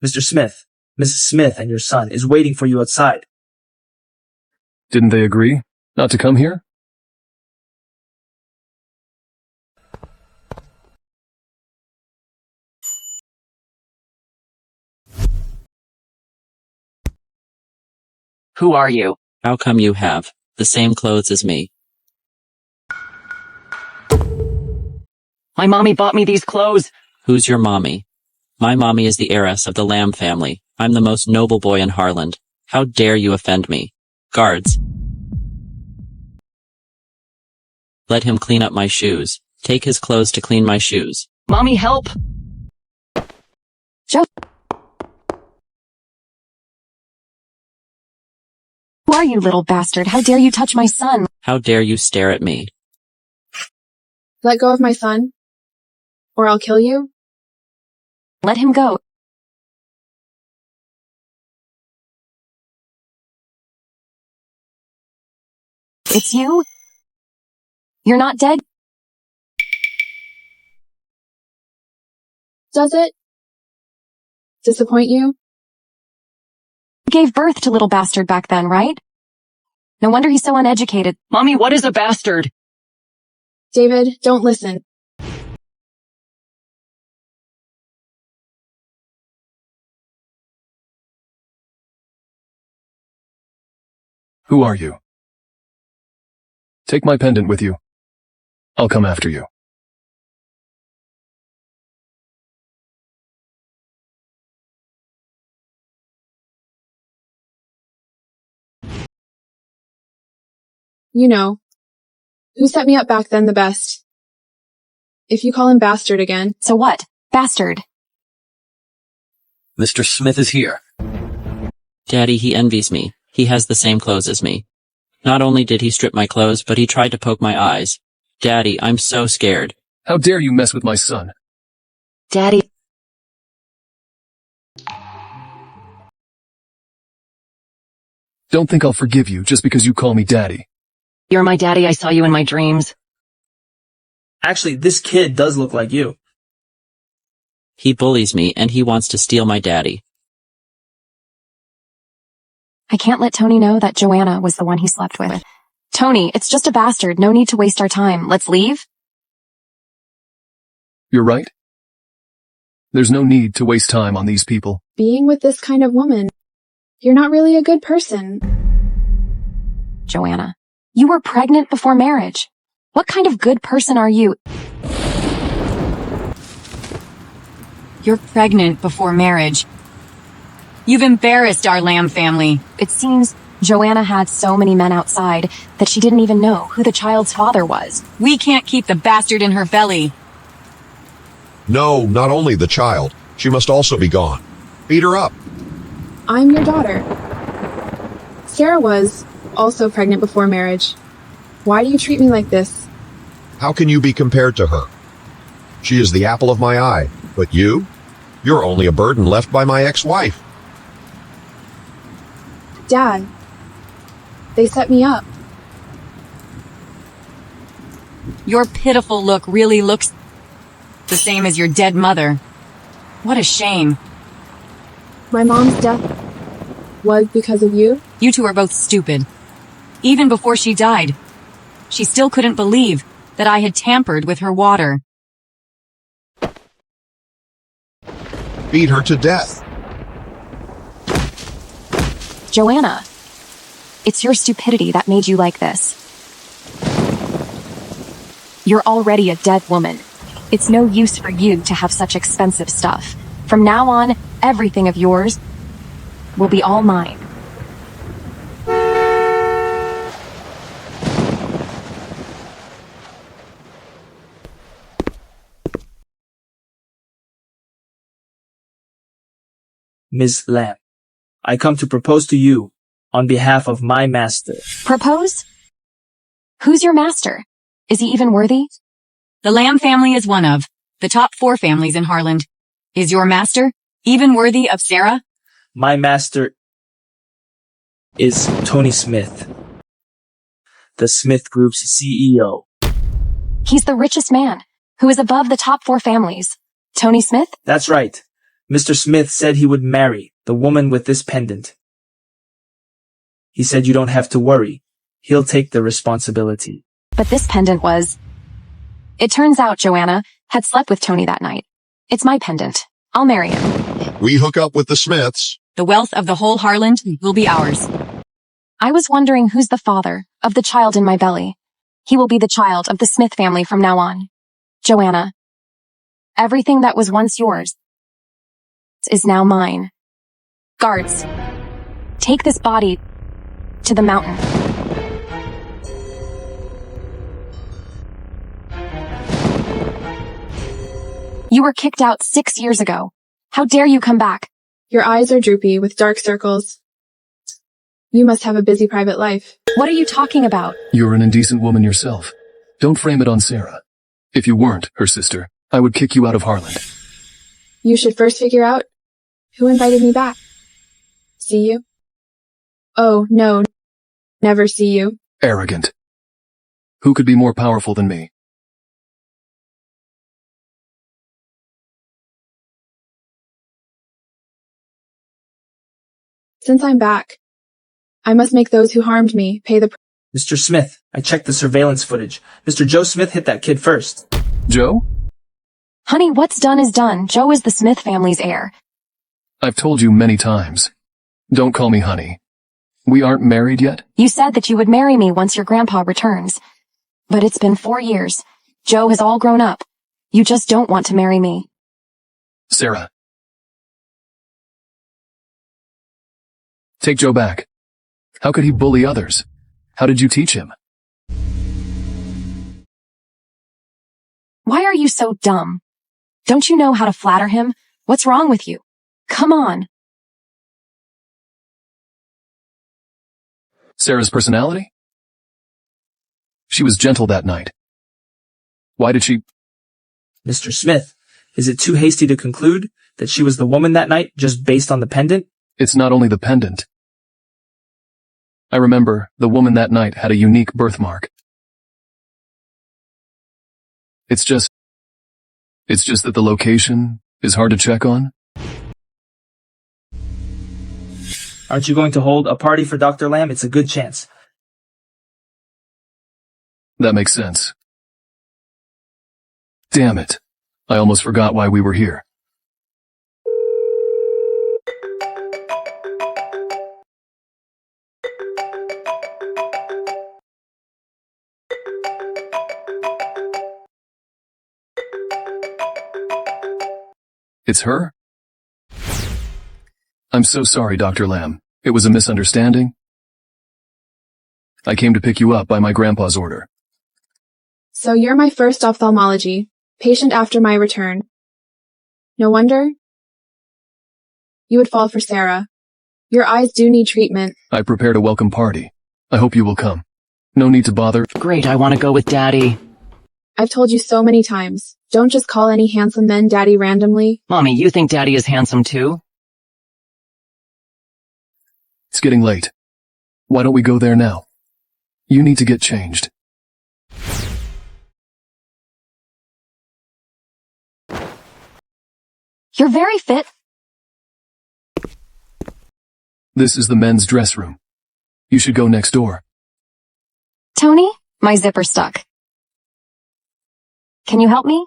Mr. Smith, Mrs. Smith and your son is waiting for you outside. Didn't they agree not to come here? Who are you? How come you have the same clothes as me? My mommy bought me these clothes. Who's your mommy? My mommy is the heiress of the Lamb family. I'm the most noble boy in Harland. How dare you offend me? Guards. Let him clean up my shoes. Take his clothes to clean my shoes. Mommy, help! Joe. Who are you, little bastard? How dare you touch my son? How dare you stare at me? Let go of my son, or I'll kill you. Let him go. It's you? You're not dead? Does it disappoint you? You gave birth to little bastard back then, right? No wonder he's so uneducated. Mommy, what is a bastard? David, don't listen. Who are you? Take my pendant with you. I'll come after you. You know, who set me up back then the best? If you call him bastard again. So what? Bastard. Mr. Smith is here. Daddy, he envies me. He has the same clothes as me. Not only did he strip my clothes, but he tried to poke my eyes. Daddy, I'm so scared. How dare you mess with my son? Daddy. Don't think I'll forgive you just because you call me daddy. You're my daddy. I saw you in my dreams. Actually, this kid does look like you. He bullies me and he wants to steal my daddy. I can't let Tony know that Joanna was the one he slept with. Tony, it's just a bastard. No need to waste our time. Let's leave? You're right. There's no need to waste time on these people. Being with this kind of woman, you're not really a good person. Joanna, you were pregnant before marriage. What kind of good person are you? You're pregnant before marriage. You've embarrassed our Lamb family. It seems Joanna had so many men outside that she didn't even know who the child's father was. We can't keep the bastard in her belly. No, not only the child. She must also be gone. Beat her up. I'm your daughter. Sarah was also pregnant before marriage. Why do you treat me like this? How can you be compared to her? She is the apple of my eye. But you're only a burden left by my ex-wife. Dad, they set me up. Your pitiful look really looks the same as your dead mother. What a shame. My mom's death was because of you? You two are both stupid. Even before she died, she still couldn't believe that I had tampered with her water. Beat her to death. Joanna, it's your stupidity that made you like this. You're already a dead woman. It's no use for you to have such expensive stuff. From now on, everything of yours will be all mine. Miss Lamb, I come to propose to you on behalf of my master. Propose? Who's your master? Is he even worthy? The Lamb family is one of the top 4 families in Harland. Is your master even worthy of Sarah? My master is Tony Smith, the Smith Group's CEO. He's the richest man, who is above the top 4 families. Tony Smith? That's right. Mr. Smith said he would marry the woman with this pendant. He said you don't have to worry. He'll take the responsibility. But this pendant was... It turns out Joanna had slept with Tony that night. It's my pendant. I'll marry him. We hook up with the Smiths. The wealth of the whole Harland will be ours. I was wondering who's the father of the child in my belly. He will be the child of the Smith family from now on. Joanna, everything that was once yours is now mine. Guards, take this body to the mountain. You were kicked out 6 years ago. How dare you come back? Your eyes are droopy with dark circles. You must have a busy private life. What are you talking about? You're an indecent woman yourself. Don't frame it on Sarah. If you weren't her sister, I would kick you out of Harland. You should first figure out who invited me back. See you? Oh, no. Never see you. Arrogant. Who could be more powerful than me? Since I'm back, I must make those who harmed me pay the price. Mr. Smith, I checked the surveillance footage. Mr. Joe Smith hit that kid first. Joe? Honey, what's done is done. Joe is the Smith family's heir. I've told you many times. Don't call me honey. We aren't married yet? You said that you would marry me once your grandpa returns. But it's been 4 years. Joe has all grown up. You just don't want to marry me. Sarah. Take Joe back. How could he bully others? How did you teach him? Why are you so dumb? Don't you know how to flatter him? What's wrong with you? Come on. Sarah's personality? She was gentle that night. Why did she... Mr. Smith, is it too hasty to conclude that she was the woman that night just based on the pendant? It's not only the pendant. I remember the woman that night had a unique birthmark. It's just that the location is hard to check on. Aren't you going to hold a party for Dr. Lamb? It's a good chance. That makes sense. Damn it. I almost forgot why we were here. It's her? I'm so sorry, Dr. Lamb. It was a misunderstanding. I came to pick you up by my grandpa's order. So you're my first ophthalmology patient after my return. No wonder you would fall for Sarah. Your eyes do need treatment. I prepared a welcome party. I hope you will come. No need to bother. Great, I want to go with Daddy. I've told you so many times. Don't just call any handsome men Daddy randomly. Mommy, you think Daddy is handsome too? It's getting late. Why don't we go there now? You need to get changed. You're very fit. This is the men's dress room. You should go next door. Tony, my zipper's stuck. Can you help me?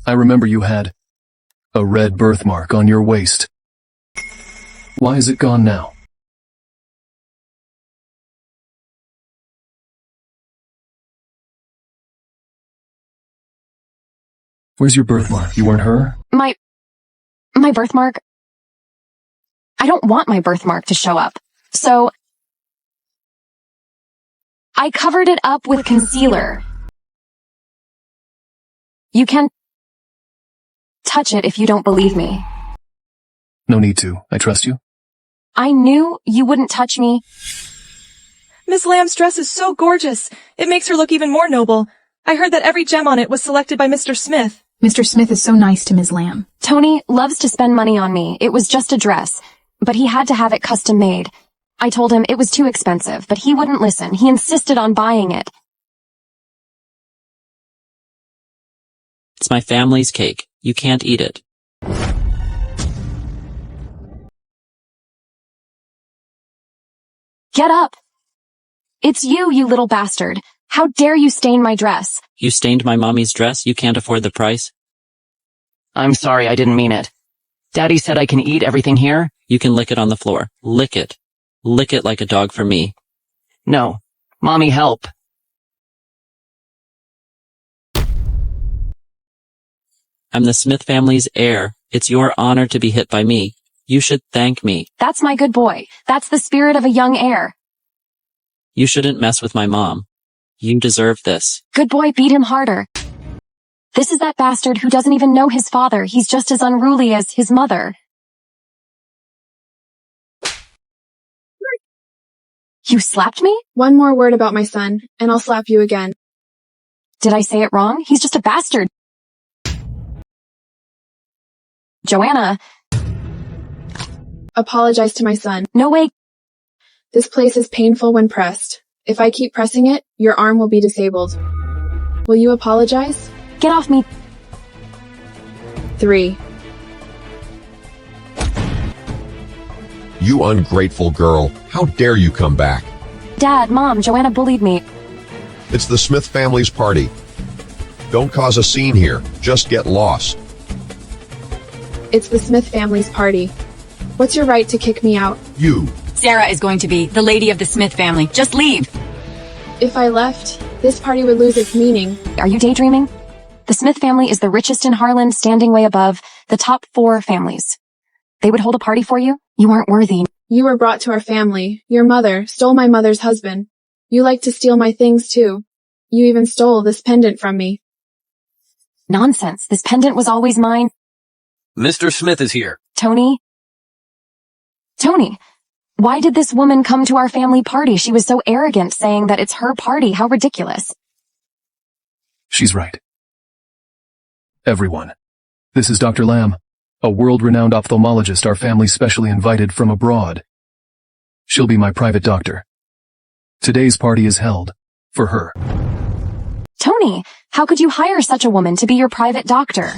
I remember you had a red birthmark on your waist. Why is it gone now? Where's your birthmark? You weren't her? My birthmark? I don't want my birthmark to show up. So I covered it up with concealer. You can touch it if you don't believe me. No need to. I trust you. I knew you wouldn't touch me. Miss Lamb's dress is so gorgeous. It makes her look even more noble. I heard that every gem on it was selected by Mr. Smith. Mr. Smith is so nice to Ms. Lamb. Tony loves to spend money on me. It was just a dress, but he had to have it custom made. I told him it was too expensive, but he wouldn't listen. He insisted on buying it. It's my family's cake. You can't eat it. Get up! It's you, you little bastard. How dare you stain my dress? You stained my mommy's dress. You can't afford the price. I'm sorry, I didn't mean it. Daddy said I can eat everything here? You can lick it on the floor. Lick it. Lick it like a dog for me. No. Mommy, help. I'm the Smith family's heir. It's your honor to be hit by me. You should thank me. That's my good boy. That's the spirit of a young heir. You shouldn't mess with my mom. You deserve this. Good boy, beat him harder. This is that bastard who doesn't even know his father. He's just as unruly as his mother. You slapped me? One more word about my son, and I'll slap you again. Did I say it wrong? He's just a bastard. Joanna. Apologize to my son. No way. This place is painful when pressed. If I keep pressing it, your arm will be disabled. Will you apologize? Get off me. 3. You ungrateful girl. How dare you come back? Dad, Mom, Joanna bullied me. It's the Smith family's party. Don't cause a scene here. Just get lost. It's the Smith family's party. What's your right to kick me out? You. Sarah is going to be the lady of the Smith family. Just leave. If I left, this party would lose its meaning. Are you daydreaming? The Smith family is the richest in Harlan, standing way above the top 4 families. They would hold a party for you? You aren't worthy. You were brought to our family. Your mother stole my mother's husband. You like to steal my things too. You even stole this pendant from me. Nonsense. This pendant was always mine. Mr. Smith is here. Tony? Tony, why did this woman come to our family party? She was so arrogant, saying that it's her party. How ridiculous. She's right. Everyone. This is Dr. Lamb, a world-renowned ophthalmologist our family specially invited from abroad. She'll be my private doctor. Today's party is held for her. Tony, how could you hire such a woman to be your private doctor?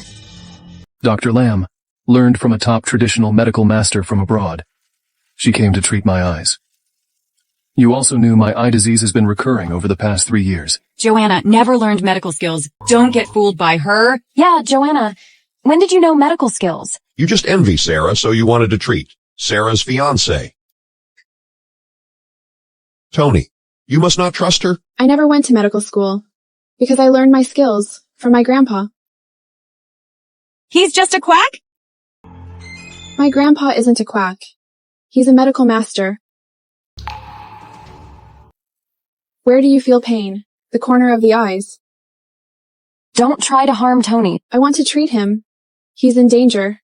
Dr. Lamb learned from a top traditional medical master from abroad. She came to treat my eyes. You also knew my eye disease has been recurring over the past 3 years. Joanna never learned medical skills. Don't get fooled by her. Yeah, Joanna. When did you know medical skills? You just envy Sarah, so you wanted to treat Sarah's fiancé. Tony, you must not trust her? I never went to medical school because I learned my skills from my grandpa. He's just a quack? My grandpa isn't a quack. He's a medical master. Where do you feel pain? The corner of the eyes. Don't try to harm Tony. I want to treat him. He's in danger.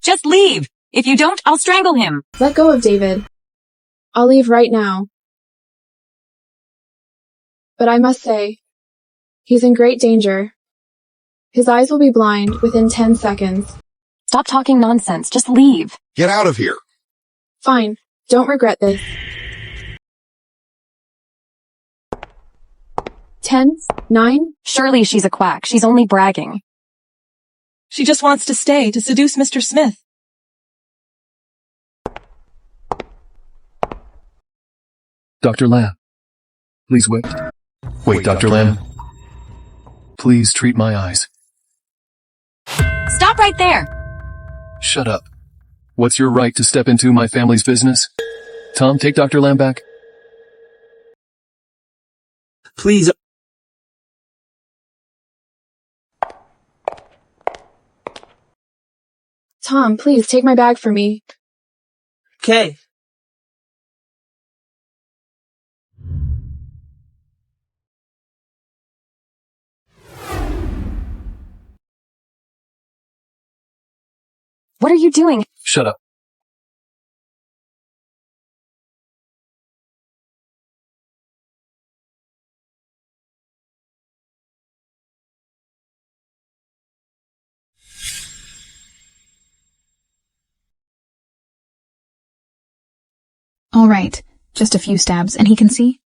Just leave. If you don't, I'll strangle him. Let go of David. I'll leave right now. But I must say, he's in great danger. His eyes will be blind within 10 seconds. Stop talking nonsense. Just leave. Get out of here. Fine. Don't regret this. 10, 9. Surely she's a quack. She's only bragging. She just wants to stay to seduce Mr. Smith. Dr. Lamb, please wait. Wait, Dr. Lamb. Please treat my eyes. Stop right there. Shut up. What's your right to step into my family's business? Tom, take Dr. Lamb back. Please. Tom, please take my bag for me. Okay. What are you doing? Shut up. All right, just a few stabs, and he can see?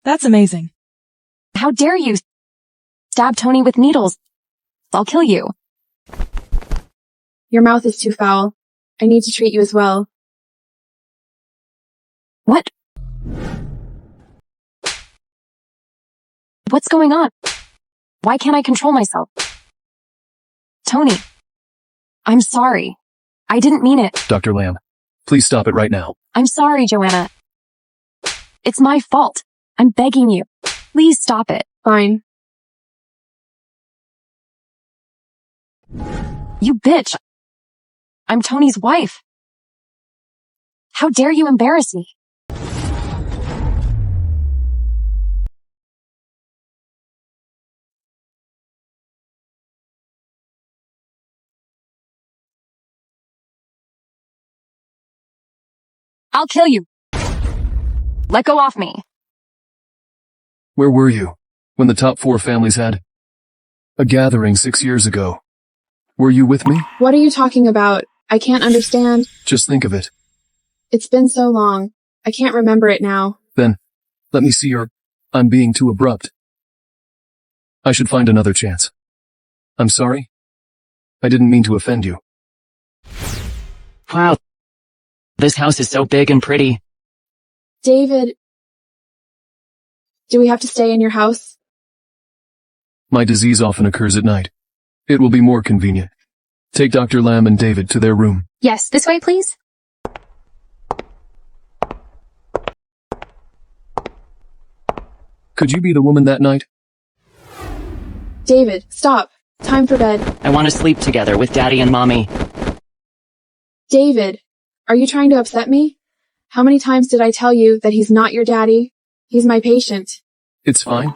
That's amazing. How dare you stab Tony with needles? I'll kill you. Your mouth is too foul. I need to treat you as well. What? What's going on? Why can't I control myself? Tony, I'm sorry. I didn't mean it. Dr. Lamb, please stop it right now. I'm sorry, Joanna. It's my fault. I'm begging you. Please stop it. Fine. You bitch. I'm Tony's wife. How dare you embarrass me? I'll kill you. Let go off me. Where were you when the top 4 families had a gathering 6 years ago? Were you with me? What are you talking about? I can't understand. Just think of it. It's been so long. I can't remember it now. Then, let me see, or I'm being too abrupt. I should find another chance. I'm sorry. I didn't mean to offend you. Wow. This house is so big and pretty. David, do we have to stay in your house? My disease often occurs at night. It will be more convenient. Take Dr. Lamb and David to their room. Yes, this way, please. Could you be the woman that night? David, stop. Time for bed. I want to sleep together with Daddy and Mommy. David, are you trying to upset me? How many times did I tell you that he's not your daddy? He's my patient. It's fine.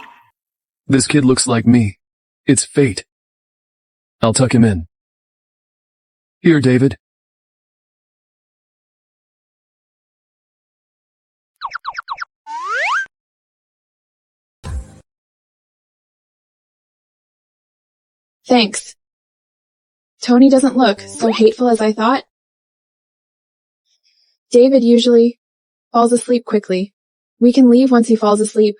This kid looks like me. It's fate. I'll tuck him in. Here, David. Thanks. Tony doesn't look so hateful as I thought. David usually falls asleep quickly. We can leave once he falls asleep.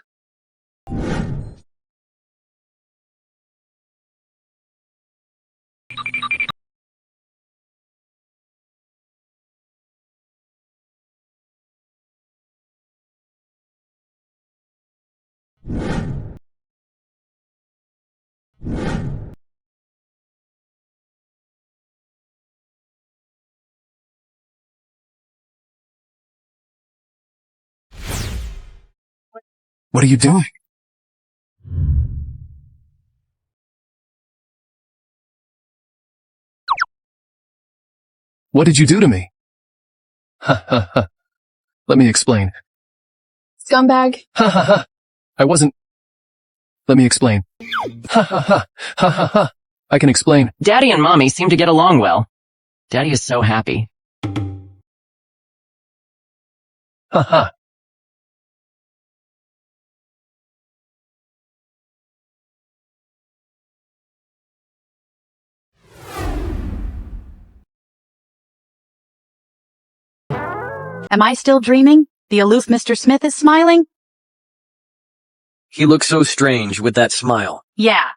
What are you doing? What did you do to me? Ha ha ha. Let me explain. Scumbag. Ha ha ha. I wasn't. Let me explain. Ha ha ha. Ha ha ha. I can explain. Daddy and Mommy seem to get along well. Daddy is so happy. Ha ha. Am I still dreaming? The aloof Mr. Smith is smiling? He looks so strange with that smile. Yeah.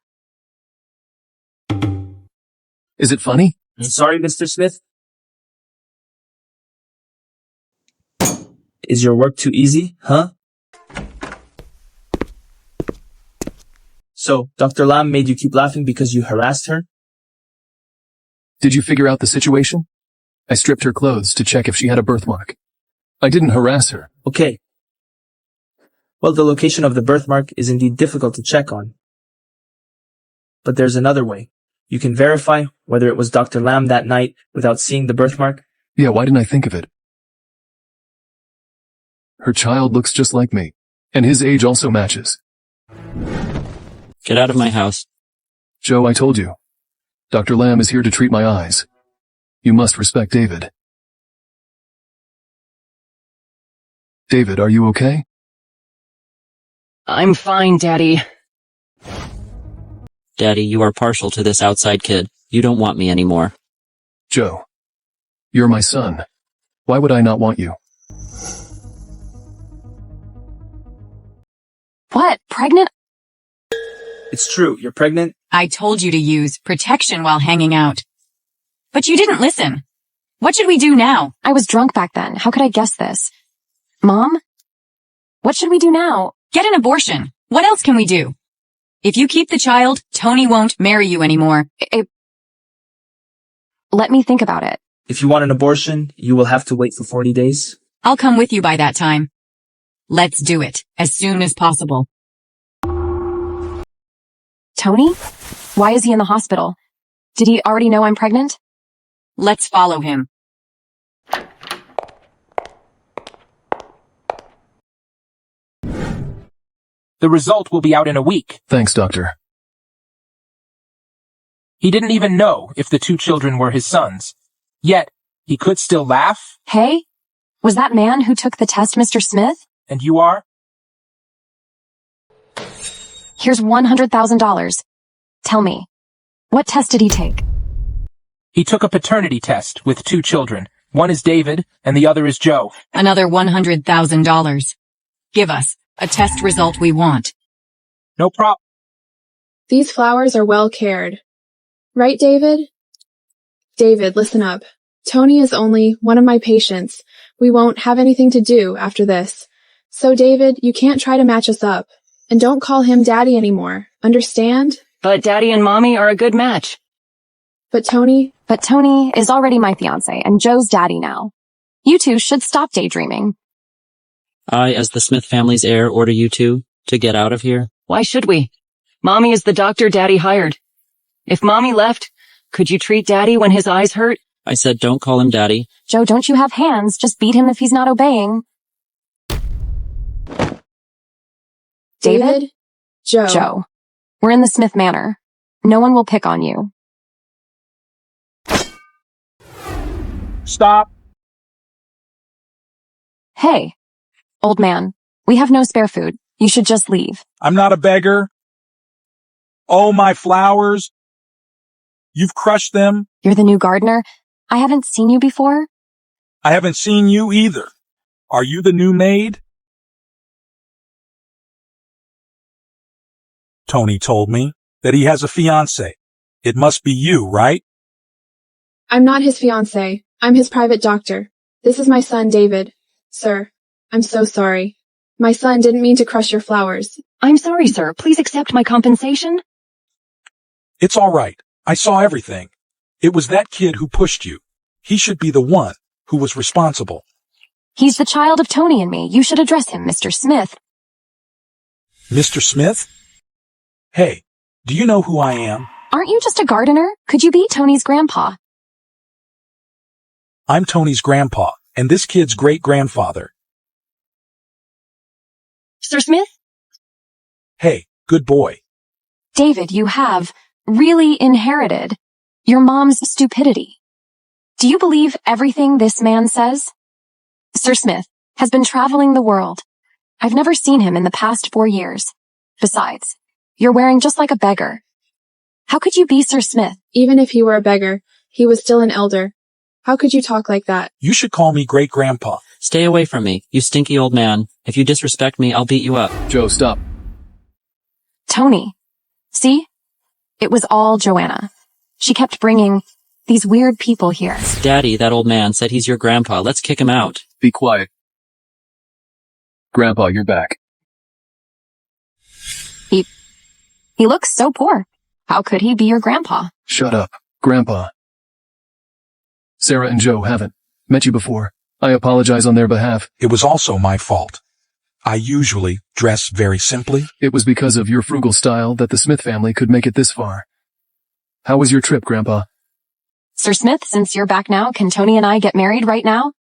Is it funny? I'm sorry, Mr. Smith. Is your work too easy, huh? So, Dr. Lam made you keep laughing because you harassed her? Did you figure out the situation? I stripped her clothes to check if she had a birthmark. I didn't harass her. Okay. Well, the location of the birthmark is indeed difficult to check on. But there's another way. You can verify whether it was Dr. Lam that night without seeing the birthmark. Yeah, why didn't I think of it? Her child looks just like me, and his age also matches. Get out of my house. Joe, I told you. Dr. Lam is here to treat my eyes. You must respect David. David, are you okay? I'm fine, Daddy. Daddy, you are partial to this outside kid. You don't want me anymore. Joe, you're my son. Why would I not want you? What? Pregnant? It's true, you're pregnant. I told you to use protection while hanging out. But you didn't listen. What should we do now? I was drunk back then. How could I guess this? Mom? What should we do now? Get an abortion. What else can we do? If you keep the child, Tony won't marry you anymore. Let me think about it. If you want an abortion, you will have to wait for 40 days. I'll come with you by that time. Let's do it as soon as possible. Tony? Why is he in the hospital? Did he already know I'm pregnant? Let's follow him. The result will be out in a week. Thanks, doctor. He didn't even know if the two children were his sons. Yet, he could still laugh. Hey? Was that man who took the test Mr. Smith? And you are? Here's $100,000. Tell me, what test did he take? He took a paternity test with two children. One is David, and the other is Joe. Another $100,000. Give us a test result we want. No problem. These flowers are well cared. Right, David? David, listen up. Tony is only one of my patients. We won't have anything to do after this. So, David, you can't try to match us up. And don't call him Daddy anymore. Understand? But Daddy and Mommy are a good match. But Tony is already my fiancé, and Joe's daddy now. You two should stop daydreaming. I, as the Smith family's heir, order you two to get out of here. Why should we? Mommy is the doctor Daddy hired. If Mommy left, could you treat Daddy when his eyes hurt? I said don't call him Daddy. Joe, don't you have hands? Just beat him if he's not obeying. David? Joe. We're in the Smith Manor. No one will pick on you. Stop. Hey, old man, we have no spare food. You should just leave. I'm not a beggar. Oh, my flowers. You've crushed them. You're the new gardener. I haven't seen you before. I haven't seen you either. Are you the new maid? Tony told me that he has a fiancé. It must be you, right? I'm not his fiancé. I'm his private doctor. This is my son, David. Sir, I'm so sorry. My son didn't mean to crush your flowers. I'm sorry, sir. Please accept my compensation. It's all right. I saw everything. It was that kid who pushed you. He should be the one who was responsible. He's the child of Tony and me. You should address him, Mr. Smith. Mr. Smith? Hey, do you know who I am? Aren't you just a gardener? Could you be Tony's grandpa? I'm Tony's grandpa, and this kid's great-grandfather. Sir Smith? Hey, good boy. David, you have really inherited your mom's stupidity. Do you believe everything this man says? Sir Smith has been traveling the world. I've never seen him in the past 4 years. Besides, you're wearing just like a beggar. How could you be Sir Smith? Even if he were a beggar, he was still an elder. How could you talk like that? You should call me great-grandpa. Stay away from me, you stinky old man. If you disrespect me, I'll beat you up. Joe, stop. Tony. See? It was all Joanna. She kept bringing these weird people here. Daddy, that old man, said he's your grandpa. Let's kick him out. Be quiet. Grandpa, you're back. He looks so poor. How could he be your grandpa? Shut up, Grandpa. Sarah and Joe haven't met you before. I apologize on their behalf. It was also my fault. I usually dress very simply. It was because of your frugal style that the Smith family could make it this far. How was your trip, Grandpa? Sir Smith, since you're back now, can Tony and I get married right now?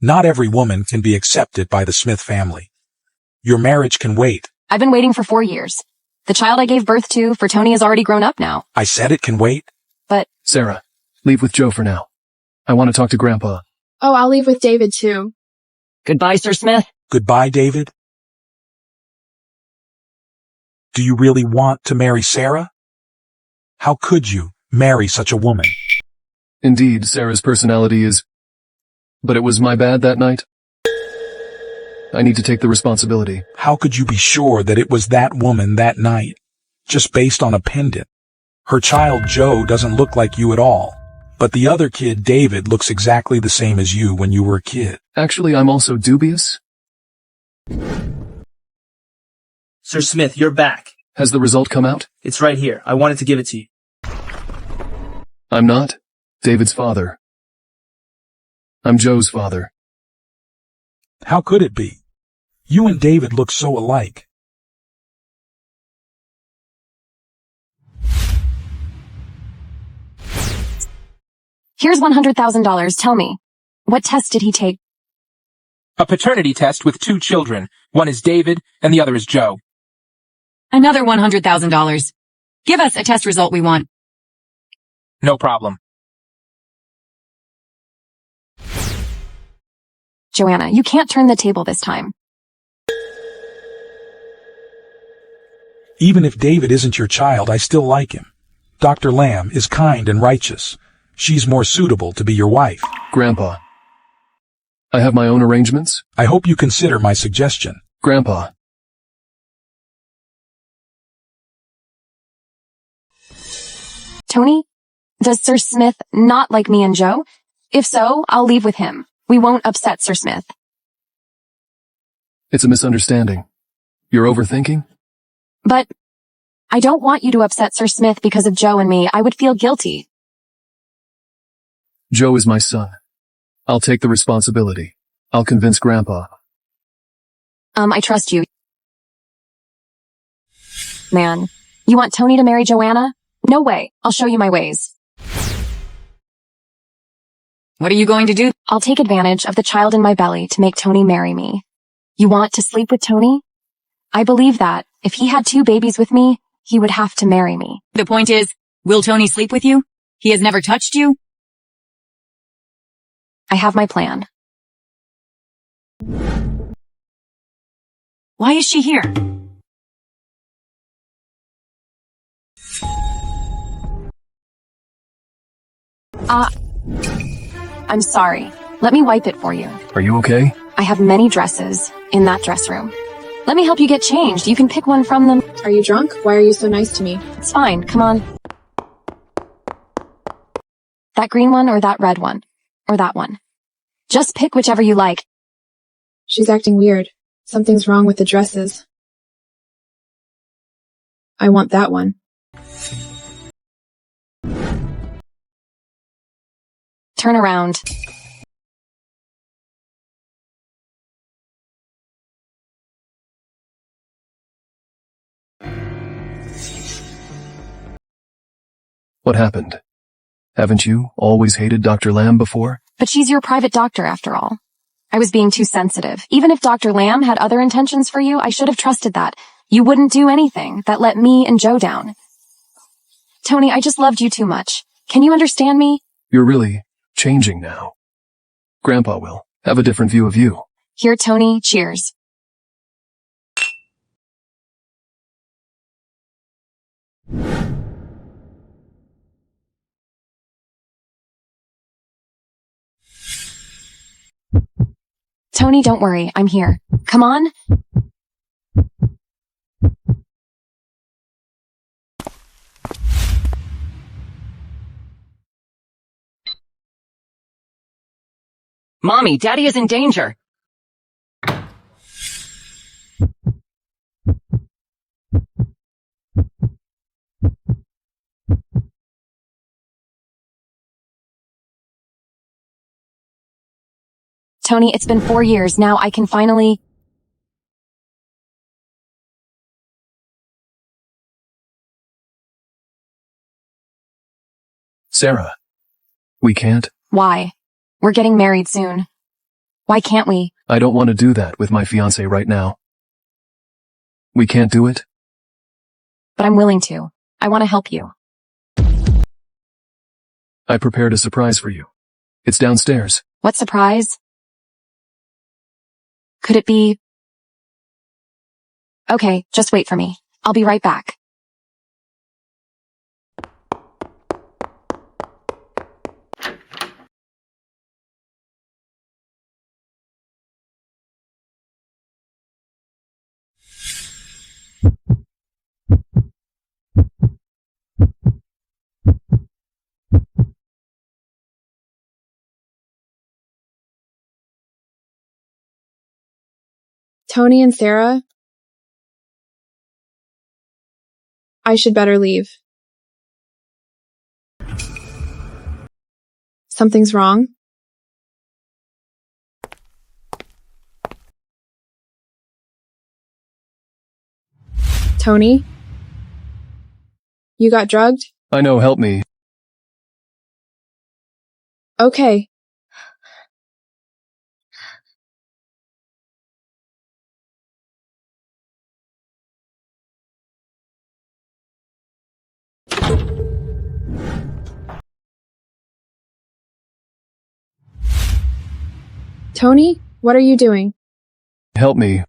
Not every woman can be accepted by the Smith family. Your marriage can wait. I've been waiting for 4 years. The child I gave birth to for Tony is already grown up now. I said it can wait. But... Sarah, leave with Joe for now. I want to talk to Grandpa. Oh, I'll leave with David too. Goodbye, Sir Smith. Goodbye, David. Do you really want to marry Sarah? How could you marry such a woman? Indeed, Sarah's personality is But it was my bad that night. I need to take the responsibility. How could you be sure that it was that woman that night? Just based on a pendant. Her child Joe doesn't look like you at all. But the other kid, David, looks exactly the same as you when you were a kid. Actually, I'm also dubious. Sir Smith, you're back. Has the result come out? It's right here. I wanted to give it to you. I'm not David's father. I'm Joe's father. How could it be? You and David look so alike. Here's $100,000. Tell me, what test did he take? A paternity test with 2 children. One is David, and the other is Joe. Another $100,000. Give us a test result we want. No problem. Joanna, you can't turn the table this time. Even if David isn't your child, I still like him. Dr. Lamb is kind and righteous. She's more suitable to be your wife. Grandpa, I have my own arrangements. I hope you consider my suggestion. Grandpa. Tony, does Sir Smith not like me and Joe? If so, I'll leave with him. We won't upset Sir Smith. It's a misunderstanding. You're overthinking? But I don't want you to upset Sir Smith because of Joe and me. I would feel guilty. Joe is my son. I'll take the responsibility. I'll convince Grandpa. I trust you. Man, you want Tony to marry Joanna? No way. I'll show you my ways. What are you going to do? I'll take advantage of the child in my belly to make Tony marry me. You want to sleep with Tony? I believe that if he had 2 babies with me, he would have to marry me. The point is, will Tony sleep with you? He has never touched you? I have my plan. Why is she here? I'm sorry. Let me wipe it for you. Are you okay? I have many dresses in that dress room. Let me help you get changed. You can pick one from them. Are you drunk? Why are you so nice to me? It's fine. Come on. That green one or that red one? Or that one? Just pick whichever you like. She's acting weird. Something's wrong with the dresses. I want that one. Turn around. What happened? Haven't you always hated Dr. Lamb before? But she's your private doctor after all. I was being too sensitive. Even if Dr. Lamb had other intentions for you, I should have trusted that. You wouldn't do anything that let me and Joe down. Tony, I just loved you too much. Can you understand me? You're really changing now. Grandpa will have a different view of you. Here, Tony, cheers. Tony, don't worry. I'm here. Come on. Mommy, Daddy is in danger. Tony, it's been 4 years. Now I can finally... Sarah, we can't. Why? We're getting married soon. Why can't we? I don't want to do that with my fiancé right now. We can't do it? But I'm willing to. I want to help you. I prepared a surprise for you. It's downstairs. What surprise? Could it be... Okay, just wait for me. I'll be right back. Tony and Sarah? I should better leave. Something's wrong? Tony? You got drugged? I know, help me. Okay. Tony, what are you doing? Help me.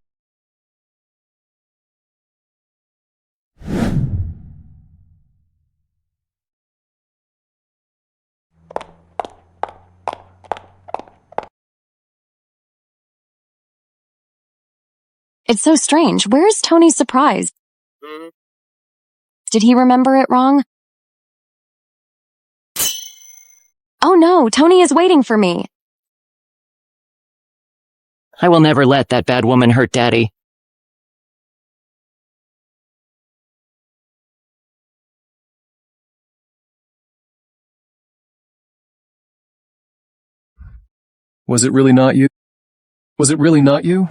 It's so strange. Where's Tony's surprise? Did he remember it wrong? Oh no, Tony is waiting for me. I will never let that bad woman hurt Daddy. Was it really not you? Was it really not you?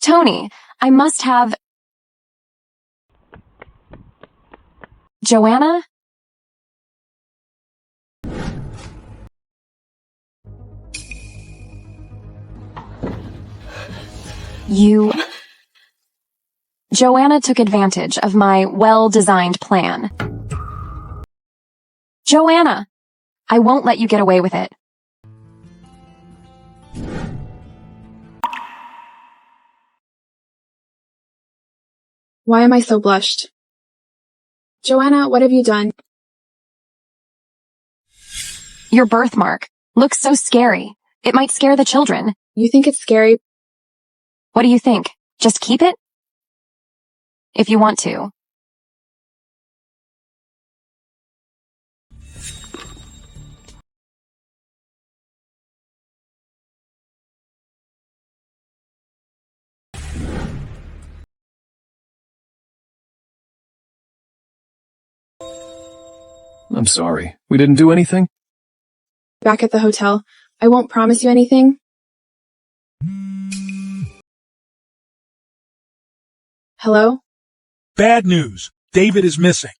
Tony, I must have... Joanna? Joanna took advantage of my well-designed plan. Joanna! I won't let you get away with it. Why am I so blushed? Joanna, what have you done? Your birthmark looks so scary. It might scare the children. You think it's scary? What do you think? Just keep it? If you want to. I'm sorry. We didn't do anything? Back at the hotel. I won't promise you anything. Hello? Bad news. David is missing.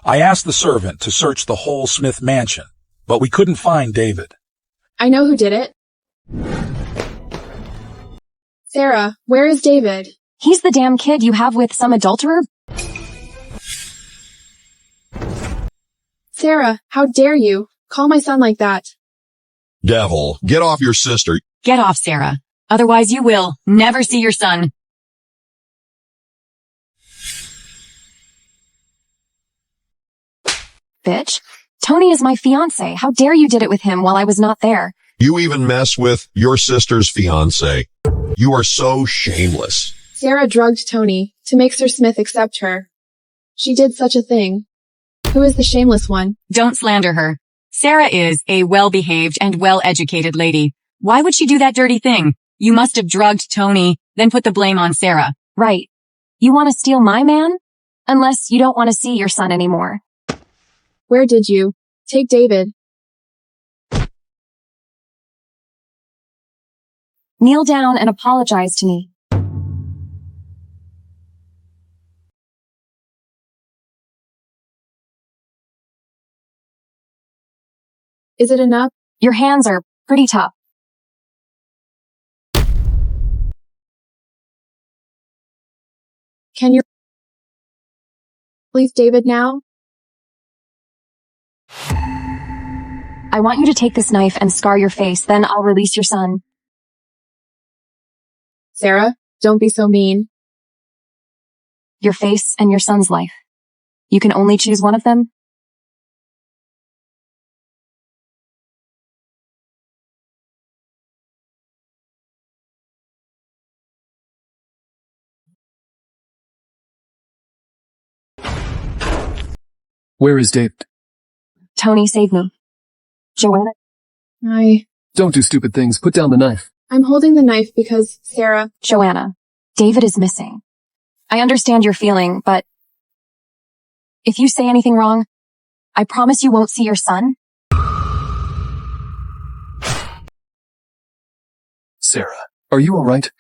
I asked the servant to search the whole Smith mansion, but we couldn't find David. I know who did it. Sarah, where is David? He's the damn kid you have with some adulterer? Sarah, how dare you? Call my son like that. Devil, get off your sister. Get off, Sarah. Otherwise you will never see your son. Bitch. Tony is my fiancé. How dare you did it with him while I was not there? You even mess with your sister's fiancé. You are so shameless. Sarah drugged Tony to make Sir Smith accept her. She did such a thing. Who is the shameless one? Don't slander her. Sarah is a well-behaved and well-educated lady. Why would she do that dirty thing? You must have drugged Tony, then put the blame on Sarah. Right. You want to steal my man? Unless you don't want to see your son anymore. Where did you take David? Kneel down and apologize to me. Is it enough? Your hands are pretty tough. Can you release David now? I want you to take this knife and scar your face, then I'll release your son. Sarah, don't be so mean. Your face and your son's life. You can only choose one of them? Where is David? Tony, save me. Joanna? Don't do stupid things. Put down the knife. I'm holding the knife because, Sarah... Joanna, David is missing. I understand your feeling, but if you say anything wrong, I promise you won't see your son. Sarah, are you alright?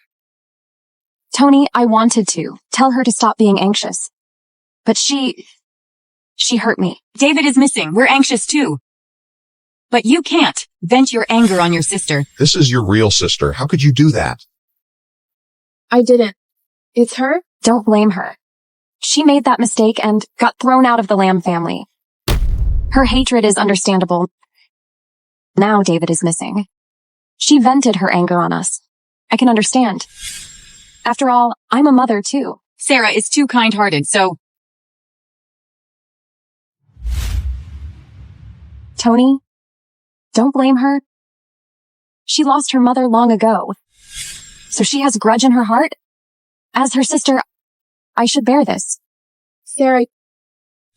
Tony, I wanted to tell her to stop being anxious. But she hurt me. David is missing. We're anxious too. But you can't vent your anger on your sister. This is your real sister. How could you do that? I didn't. It's her? Don't blame her. She made that mistake and got thrown out of the Lamb family. Her hatred is understandable. Now David is missing. She vented her anger on us. I can understand. After all, I'm a mother too. Sarah is too kind-hearted, so... Tony, don't blame her. She lost her mother long ago. So she has a grudge in her heart? As her sister, I should bear this. Sarah,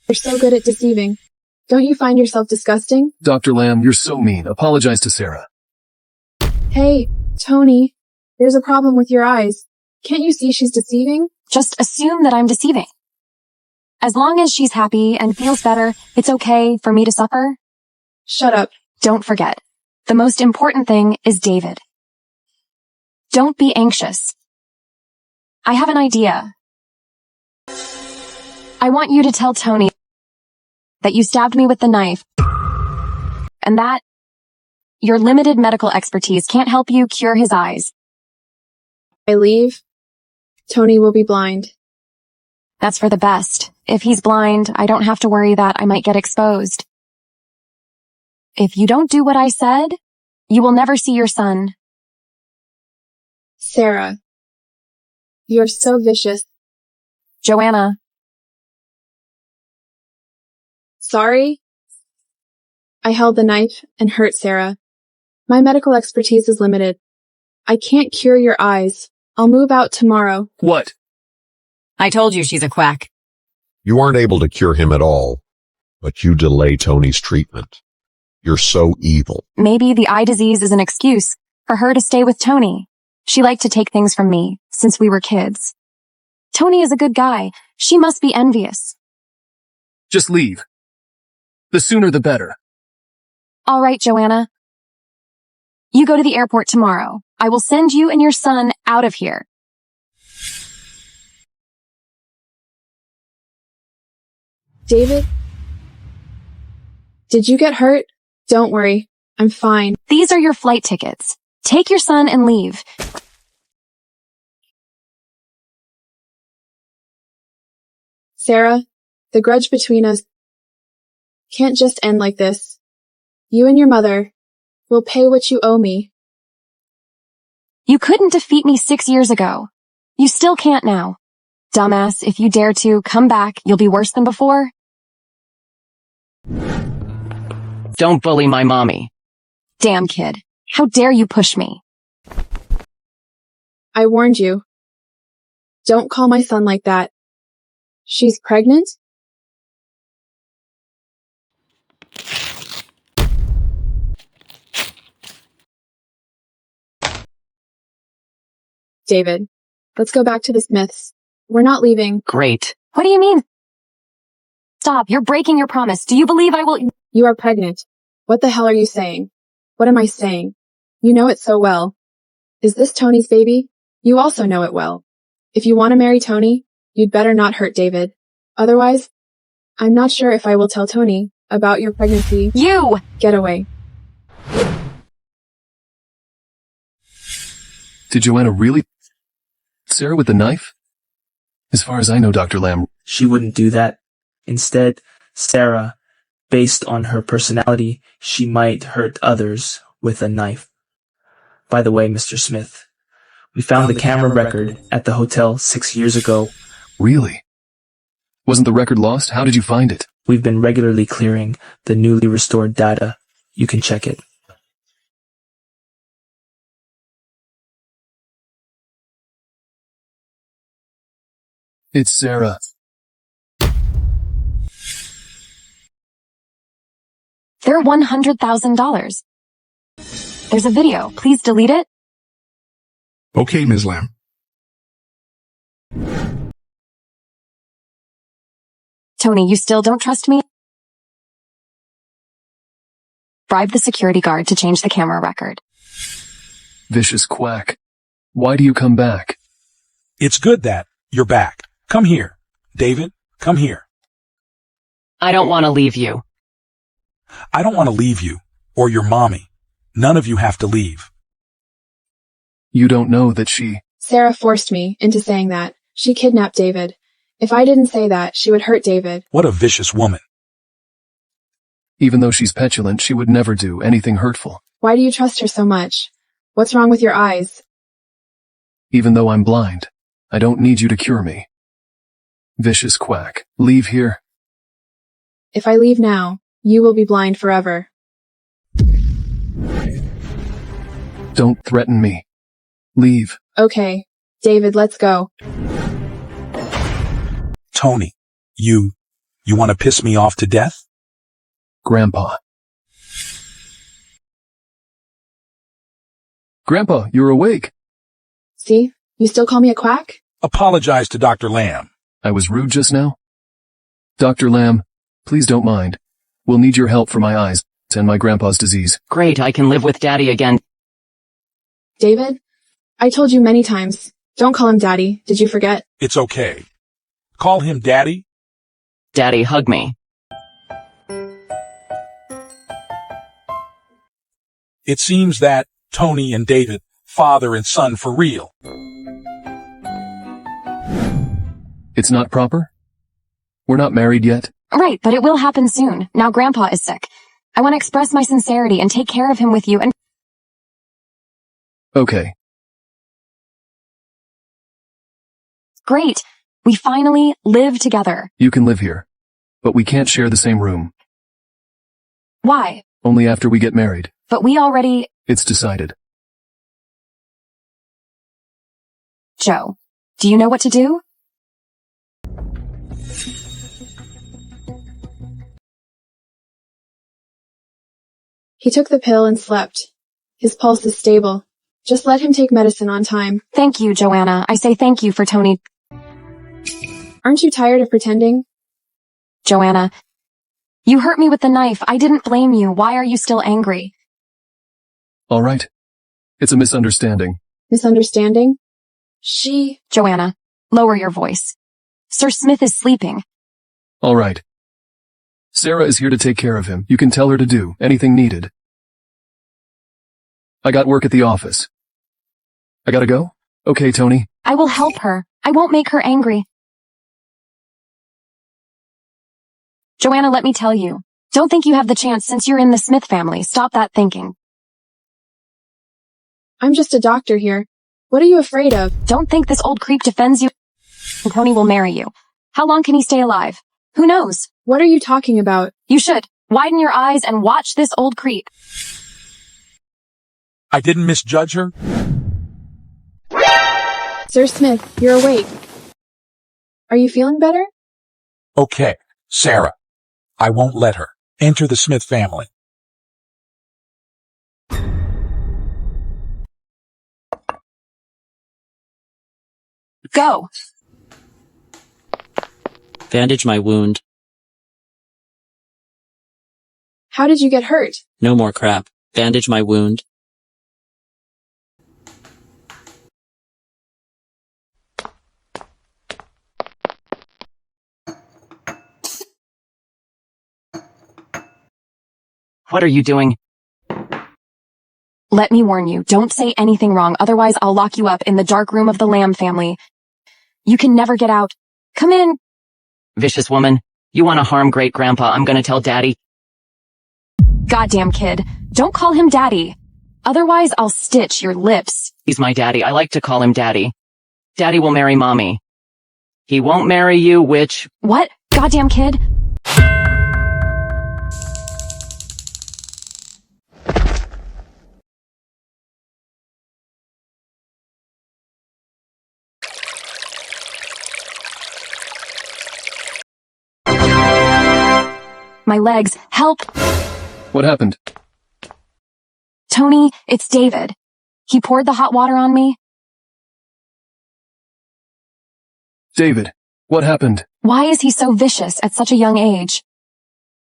you're so good at deceiving. Don't you find yourself disgusting? Dr. Lamb, you're so mean. Apologize to Sarah. Hey, Tony, there's a problem with your eyes. Can't you see she's deceiving? Just assume that I'm deceiving. As long as she's happy and feels better, it's okay for me to suffer. Shut up. Don't forget, the most important thing is David. Don't be anxious. I have an idea. I want you to tell Tony that you stabbed me with the knife and that your limited medical expertise can't help you cure his eyes. I leave, Tony will be blind. That's for the best. If he's blind, I don't have to worry that I might get exposed. If you don't do what I said, you will never see your son. Sarah, you're so vicious. Joanna. Sorry? I held the knife and hurt Sarah. My medical expertise is limited. I can't cure your eyes. I'll move out tomorrow. What? I told you she's a quack. You aren't able to cure him at all, but you delay Tony's treatment. You're so evil. Maybe the eye disease is an excuse for her to stay with Tony. She liked to take things from me since we were kids. Tony is a good guy. She must be envious. Just leave. The sooner the better. All right, Joanna. You go to the airport tomorrow. I will send you and your son out of here. David? Did you get hurt? Don't worry. I'm fine. These are your flight tickets. Take your son and leave. Sarah, the grudge between us can't just end like this. You and your mother will pay what you owe me. You couldn't defeat me 6 years ago. You still can't now. Dumbass, if you dare to come back, you'll be worse than before. Don't bully my mommy. Damn kid. How dare you push me? I warned you. Don't call my son like that. She's pregnant? David, let's go back to the Smiths. We're not leaving. Great. What do you mean? Stop, you're breaking your promise. Do you believe I will— You are pregnant. What the hell are you saying? What am I saying? You know it so well. Is this Tony's baby? You also know it well. If you want to marry Tony, you'd better not hurt David. Otherwise, I'm not sure if I will tell Tony about your pregnancy. You! Get away. Did Joanna really? Sarah with the knife? As far as I know, Dr. Lamb. She wouldn't do that. Instead, Sarah, based on her personality, she might hurt others with a knife. By the way, Mr. Smith, we found the camera record at the hotel 6 years ago. Really? Wasn't the record lost? How did you find it? We've been regularly clearing the newly restored data. You can check it. It's Sarah. They're $100,000. There's a video. Please delete it. Okay, Ms. Lamb. Tony, you still don't trust me? Bribe the security guard to change the camera record. Vicious quack. Why do you come back? It's good that you're back. Come here. David, come here. I don't want to leave you. I don't want to leave you, or your mommy. None of you have to leave. You don't know that she... Sarah forced me into saying that. She kidnapped David. If I didn't say that, she would hurt David. What a vicious woman. Even though she's petulant, she would never do anything hurtful. Why do you trust her so much? What's wrong with your eyes? Even though I'm blind, I don't need you to cure me. Vicious quack. Leave here. If I leave now, you will be blind forever. Don't threaten me. Leave. Okay. David, let's go. Tony, you want to piss me off to death? Grandpa. Grandpa, you're awake. See? You still call me a quack? Apologize to Dr. Lamb. I was rude just now? Dr. Lamb, please don't mind. We'll need your help for my eyes and my grandpa's disease. Great, I can live with Daddy again. David, I told you many times, don't call him Daddy. Did you forget? It's okay. Call him Daddy. Daddy, hug me. It seems that Tony and David, father and son for real. It's not proper? We're not married yet? Right, but it will happen soon. Now Grandpa is sick. I want to express my sincerity and take care of him with you and... Okay. Great. We finally live together. You can live here, but we can't share the same room. Why? Only after we get married. But we already... It's decided. Joe, do you know what to do? He took the pill and slept. His pulse is stable. Just let him take medicine on time. Thank you, Joanna. I say thank you for Tony. Aren't you tired of pretending? Joanna, you hurt me with the knife. I didn't blame you. Why are you still angry? All right. It's a misunderstanding. Misunderstanding? Joanna, lower your voice. Sir Smith is sleeping. All right. Sarah is here to take care of him. You can tell her to do anything needed. I got work at the office. I gotta go? Okay, Tony. I will help her. I won't make her angry. Joanna, let me tell you. Don't think you have the chance since you're in the Smith family. Stop that thinking. I'm just a doctor here. What are you afraid of? Don't think this old creep defends you. And Tony will marry you. How long can he stay alive? Who knows? What are you talking about? You should. Widen your eyes and watch this old creep. I didn't misjudge her? Sir Smith, you're awake. Are you feeling better? Okay, Sarah. I won't let her enter the Smith family. Go. Bandage my wound. How did you get hurt? No more crap. Bandage my wound. What are you doing? Let me warn you, don't say anything wrong, otherwise I'll lock you up in the dark room of the Lamb family. You can never get out. Come in. Vicious woman. You want to harm great grandpa, I'm gonna tell Daddy. Goddamn kid. Don't call him Daddy. Otherwise I'll stitch your lips. He's my daddy. I like to call him Daddy. Daddy will marry Mommy. He won't marry you, witch. What? Goddamn kid. My legs, help! What happened? Tony, it's David. He poured the hot water on me. David, what happened? Why is he so vicious at such a young age?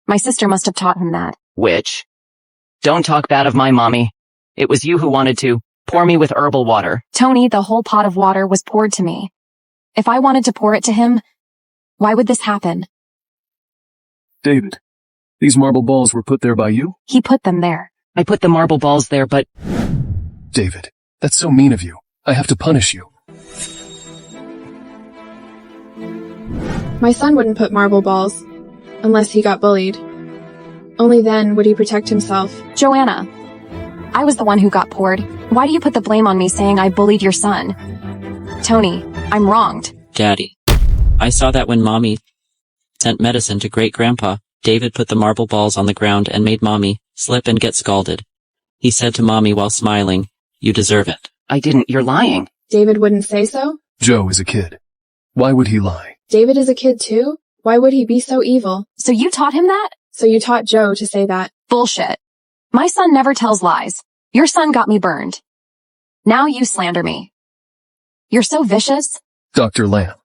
My sister must have taught him that. Witch. Don't talk bad of my mommy. It was you who wanted to pour me with herbal water. Tony, the whole pot of water was poured to me. If I wanted to pour it to him, why would this happen? David, these marble balls were put there by you? He put them there. I put the marble balls there, but... David, that's so mean of you. I have to punish you. My son wouldn't put marble balls, unless he got bullied. Only then would he protect himself. Joanna, I was the one who got poured. Why do you put the blame on me saying I bullied your son? Tony, I'm wronged. Daddy. I saw that when Mommy sent medicine to great-grandpa, David put the marble balls on the ground and made Mommy slip and get scalded. He said to Mommy while smiling, "You deserve it." I didn't. You're lying. David wouldn't say so? Joe is a kid. Why would he lie? David is a kid too? Why would he be so evil? So you taught him that? So you taught Joe to say that? Bullshit. My son never tells lies. Your son got me burned. Now you slander me. You're so vicious. Dr. Lamb,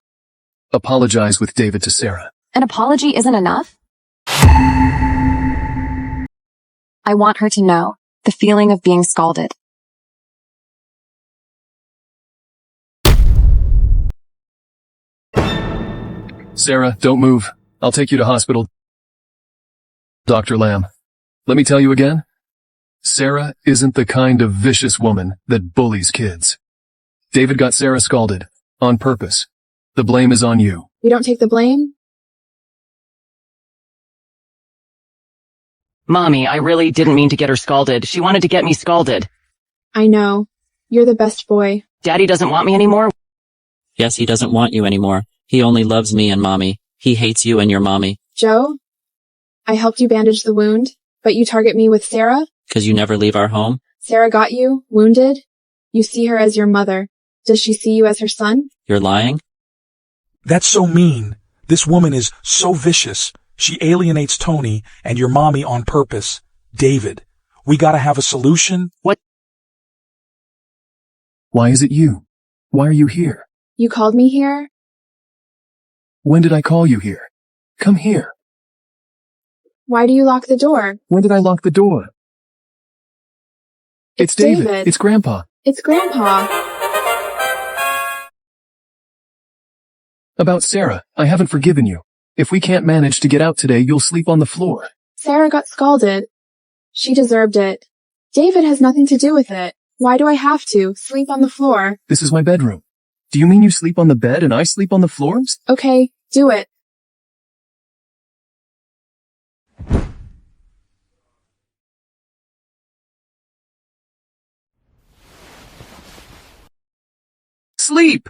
apologize with David to Sarah. An apology isn't enough? I want her to know the feeling of being scalded. Sarah, don't move. I'll take you to hospital. Dr. Lamb, let me tell you again. Sarah isn't the kind of vicious woman that bullies kids. David got Sarah scalded. On purpose. The blame is on you. We don't take the blame? Mommy, I really didn't mean to get her scalded. She wanted to get me scalded. I know. You're the best boy. Daddy doesn't want me anymore? Yes, he doesn't want you anymore. He only loves me and Mommy. He hates you and your Mommy. Joe? I helped you bandage the wound, but you target me with Sarah? 'Cause you never leave our home? Sarah got you, wounded? You see her as your mother. Does she see you as her son? You're lying? That's so mean. This woman is so vicious. She alienates Tony and your mommy on purpose. David, we gotta have a solution. What? Why is it you? Why are you here? You called me here? When did I call you here? Come here. Why do you lock the door? When did I lock the door? It's David. It's Grandpa. It's Grandpa. About Sarah, I haven't forgiven you. If we can't manage to get out today, you'll sleep on the floor. Sarah got scalded. She deserved it. David has nothing to do with it. Why do I have to sleep on the floor? This is my bedroom. Do you mean you sleep on the bed and I sleep on the floors? Okay, do it. Sleep!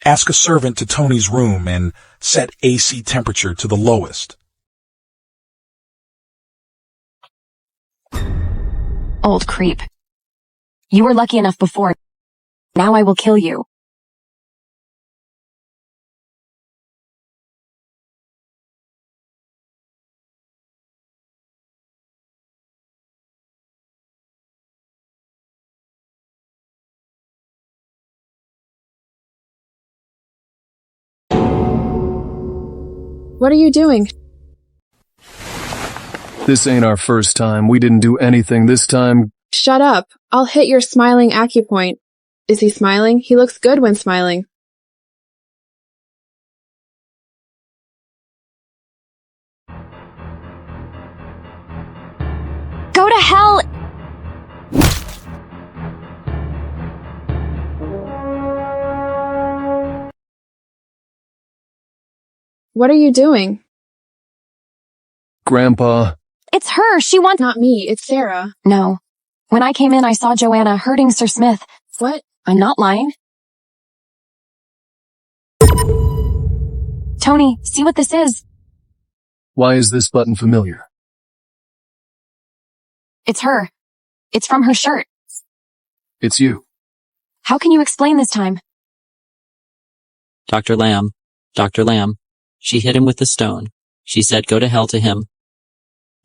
Ask a servant to Tony's room and set AC temperature to the lowest. Old creep. You were lucky enough before. Now I will kill you. What are you doing? This ain't our first time. We didn't do anything this time. Shut up. I'll hit your smiling acupoint. Is he smiling? He looks good when smiling. Go to hell! What are you doing? Grandpa. It's her. She wants— Not me. It's Sarah. No. When I came in, I saw Joanna hurting Sir Smith. What? I'm not lying. Tony, see what this is? Why is this button familiar? It's her. It's from her shirt. It's you. How can you explain this time? Dr. Lamb. Dr. Lamb. She hit him with the stone. She said go to hell to him.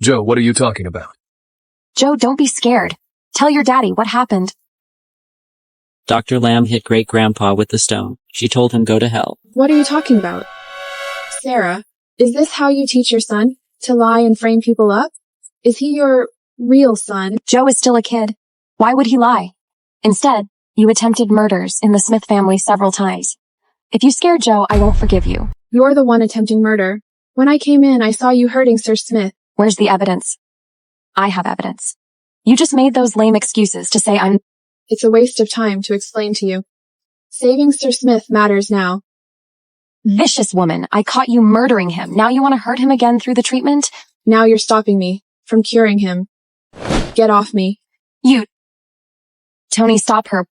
Joe, what are you talking about? Joe, don't be scared. Tell your daddy what happened. Dr. Lamb hit great-grandpa with the stone. She told him go to hell. What are you talking about? Sarah, is this how you teach your son? To lie and frame people up? Is he your real son? Joe is still a kid. Why would he lie? Instead, you attempted murders in the Smith family several times. If you scared Joe, I won't forgive you. You're the one attempting murder. When I came in, I saw you hurting Sir Smith. Where's the evidence? I have evidence. You just made those lame excuses to say I'm... It's a waste of time to explain to you. Saving Sir Smith matters now. Vicious woman, I caught you murdering him. Now you want to hurt him again through the treatment? Now you're stopping me from curing him. Get off me. You... Tony, stop her.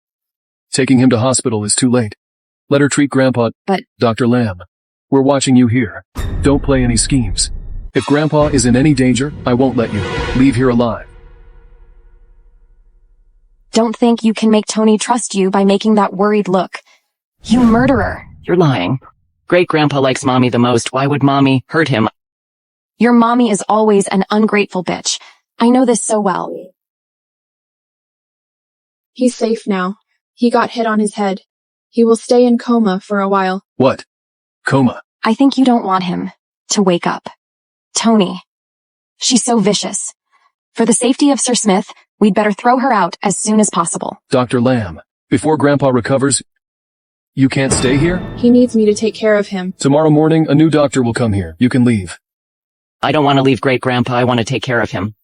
Taking him to hospital is too late. Let her treat Grandpa. But... Dr. Lamb, we're watching you here. Don't play any schemes. If Grandpa is in any danger, I won't let you leave here alive. Don't think you can make Tony trust you by making that worried look. You murderer. You're lying. Great-grandpa likes Mommy the most. Why would Mommy hurt him? Your mommy is always an ungrateful bitch. I know this so well. He's safe now. He got hit on his head. He will stay in coma for a while. What? Coma? I think you don't want him to wake up. Tony. She's so vicious. For the safety of Sir Smith, we'd better throw her out as soon as possible. Dr. Lamb, before Grandpa recovers, you can't stay here? He needs me to take care of him. Tomorrow morning, a new doctor will come here. You can leave. I don't want to leave Great-grandpa. I want to take care of him.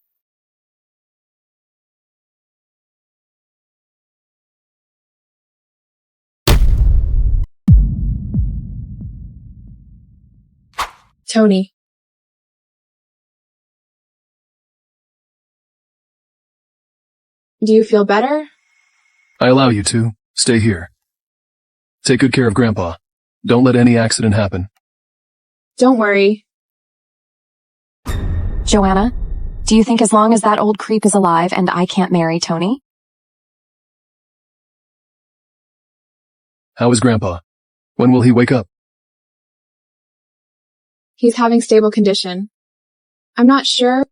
Tony. Do you feel better? I allow you to. Stay here. Take good care of Grandpa. Don't let any accident happen. Don't worry. Joanna, do you think as long as that old creep is alive and I can't marry Tony? How is Grandpa? When will he wake up? He's having stable condition. I'm not sure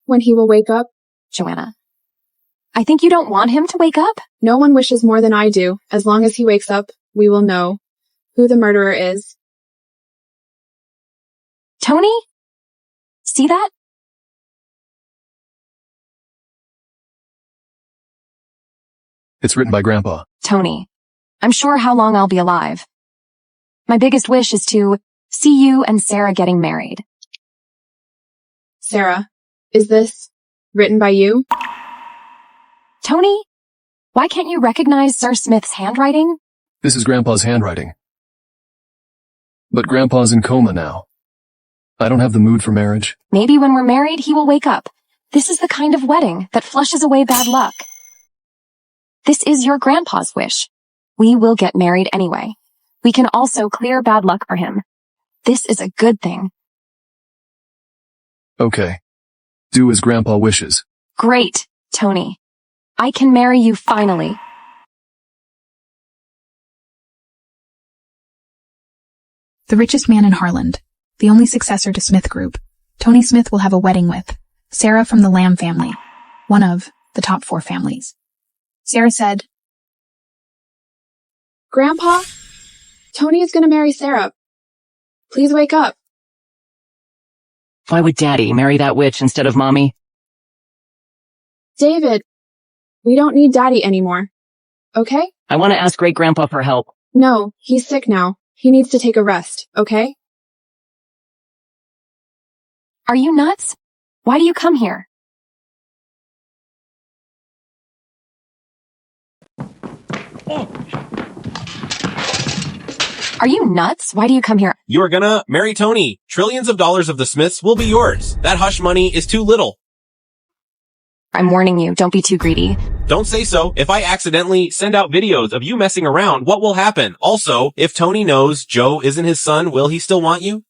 when he will wake up. Joanna, I think you don't want him to wake up? No one wishes more than I do. As long as he wakes up, we will know who the murderer is. Tony? See that? It's written by Grandpa. Tony, I'm sure how long I'll be alive. My biggest wish is to see you and Sarah getting married. Sarah, is this written by you? Tony, why can't you recognize Sir Smith's handwriting? This is Grandpa's handwriting. But Grandpa's in coma now. I don't have the mood for marriage. Maybe when we're married, he will wake up. This is the kind of wedding that flushes away bad luck. This is your grandpa's wish. We will get married anyway. We can also clear bad luck for him. This is a good thing. Okay. Do as Grandpa wishes. Great, Tony. I can marry you finally. The richest man in Harland, the only successor to Smith Group, Tony Smith will have a wedding with Sarah from the Lamb family, one of the top 4 families. Sarah said, Grandpa, Tony is going to marry Sarah. Please wake up. Why would Daddy marry that witch instead of Mommy? David, we don't need Daddy anymore. Okay? I want to ask Great-grandpa for help. No, he's sick now. He needs to take a rest, okay? Are you nuts? Why do you come here? Are you nuts? Why do you come here? You're gonna marry Tony. Trillions of dollars of the Smiths will be yours. That hush money is too little. I'm warning you, don't be too greedy. Don't say so. If I accidentally send out videos of you messing around, what will happen? Also, if Tony knows Joe isn't his son, will he still want you?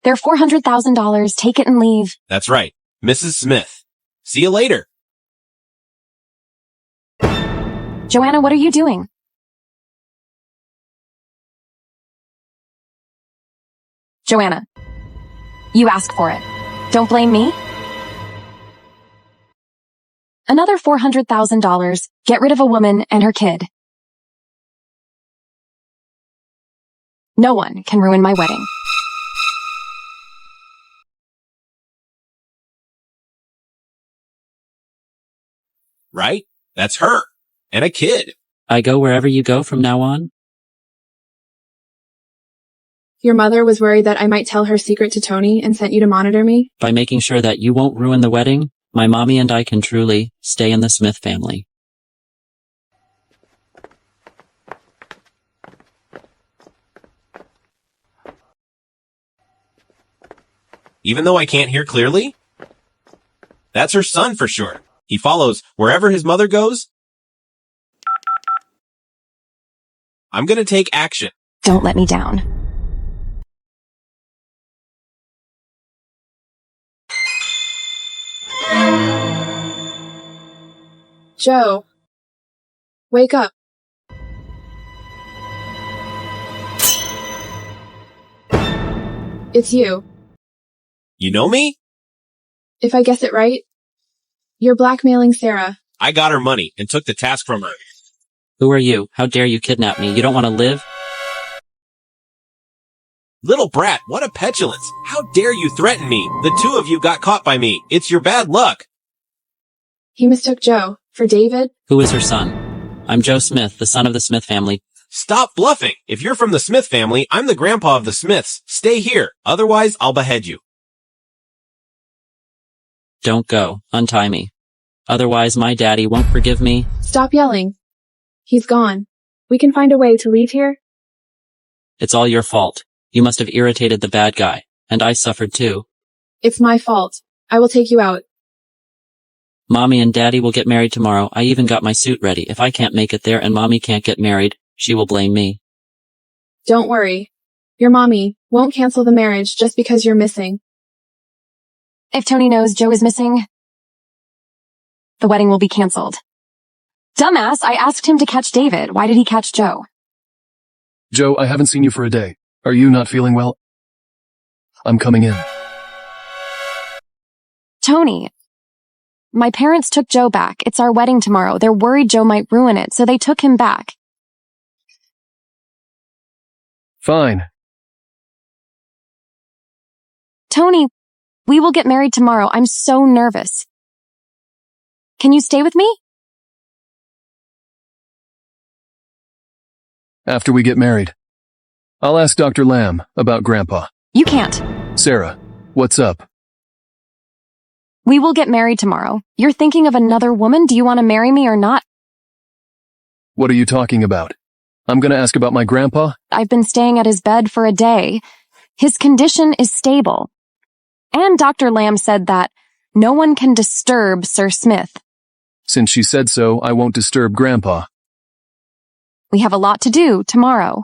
They're $400,000. Take it and leave. That's right, Mrs. Smith. See you later. Joanna, what are you doing? Joanna, you asked for it. Don't blame me. Another $400,000. Get rid of a woman and her kid. No one can ruin my wedding. Right? That's her. And a kid. I go wherever you go from now on? Your mother was worried that I might tell her secret to Tony and sent you to monitor me? By making sure that you won't ruin the wedding, my mommy and I can truly stay in the Smith family. Even though I can't hear clearly? That's her son for sure. He follows wherever his mother goes. I'm gonna take action. Don't let me down. Joe, wake up. It's you. You know me? If I guess it right, you're blackmailing Sarah. I got her money and took the task from her. Who are you? How dare you kidnap me? You don't want to live? Little brat, what a petulance. How dare you threaten me? The two of you got caught by me. It's your bad luck. He mistook Joe for David. Who is her son? I'm Joe Smith, the son of the Smith family. Stop bluffing. If you're from the Smith family, I'm the grandpa of the Smiths. Stay here. Otherwise, I'll behead you. Don't go. Untie me. Otherwise, my daddy won't forgive me. Stop yelling. He's gone. We can find a way to leave here. It's all your fault. You must have irritated the bad guy, and I suffered too. It's my fault. I will take you out. Mommy and Daddy will get married tomorrow. I even got my suit ready. If I can't make it there and Mommy can't get married, she will blame me. Don't worry. Your mommy won't cancel the marriage just because you're missing. If Tony knows Joe is missing, the wedding will be canceled. Dumbass, I asked him to catch David. Why did he catch Joe? Joe, I haven't seen you for a day. Are you not feeling well? I'm coming in. Tony, my parents took Joe back. It's our wedding tomorrow. They're worried Joe might ruin it, so they took him back. Fine. Tony, we will get married tomorrow. I'm so nervous. Can you stay with me? After we get married. I'll ask Dr. Lamb about Grandpa. You can't. Sarah, what's up? We will get married tomorrow. You're thinking of another woman? Do you want to marry me or not? What are you talking about? I'm gonna ask about my grandpa? I've been staying at his bed for a day. His condition is stable. And Dr. Lamb said that no one can disturb Sir Smith. Since she said so, I won't disturb Grandpa. We have a lot to do tomorrow.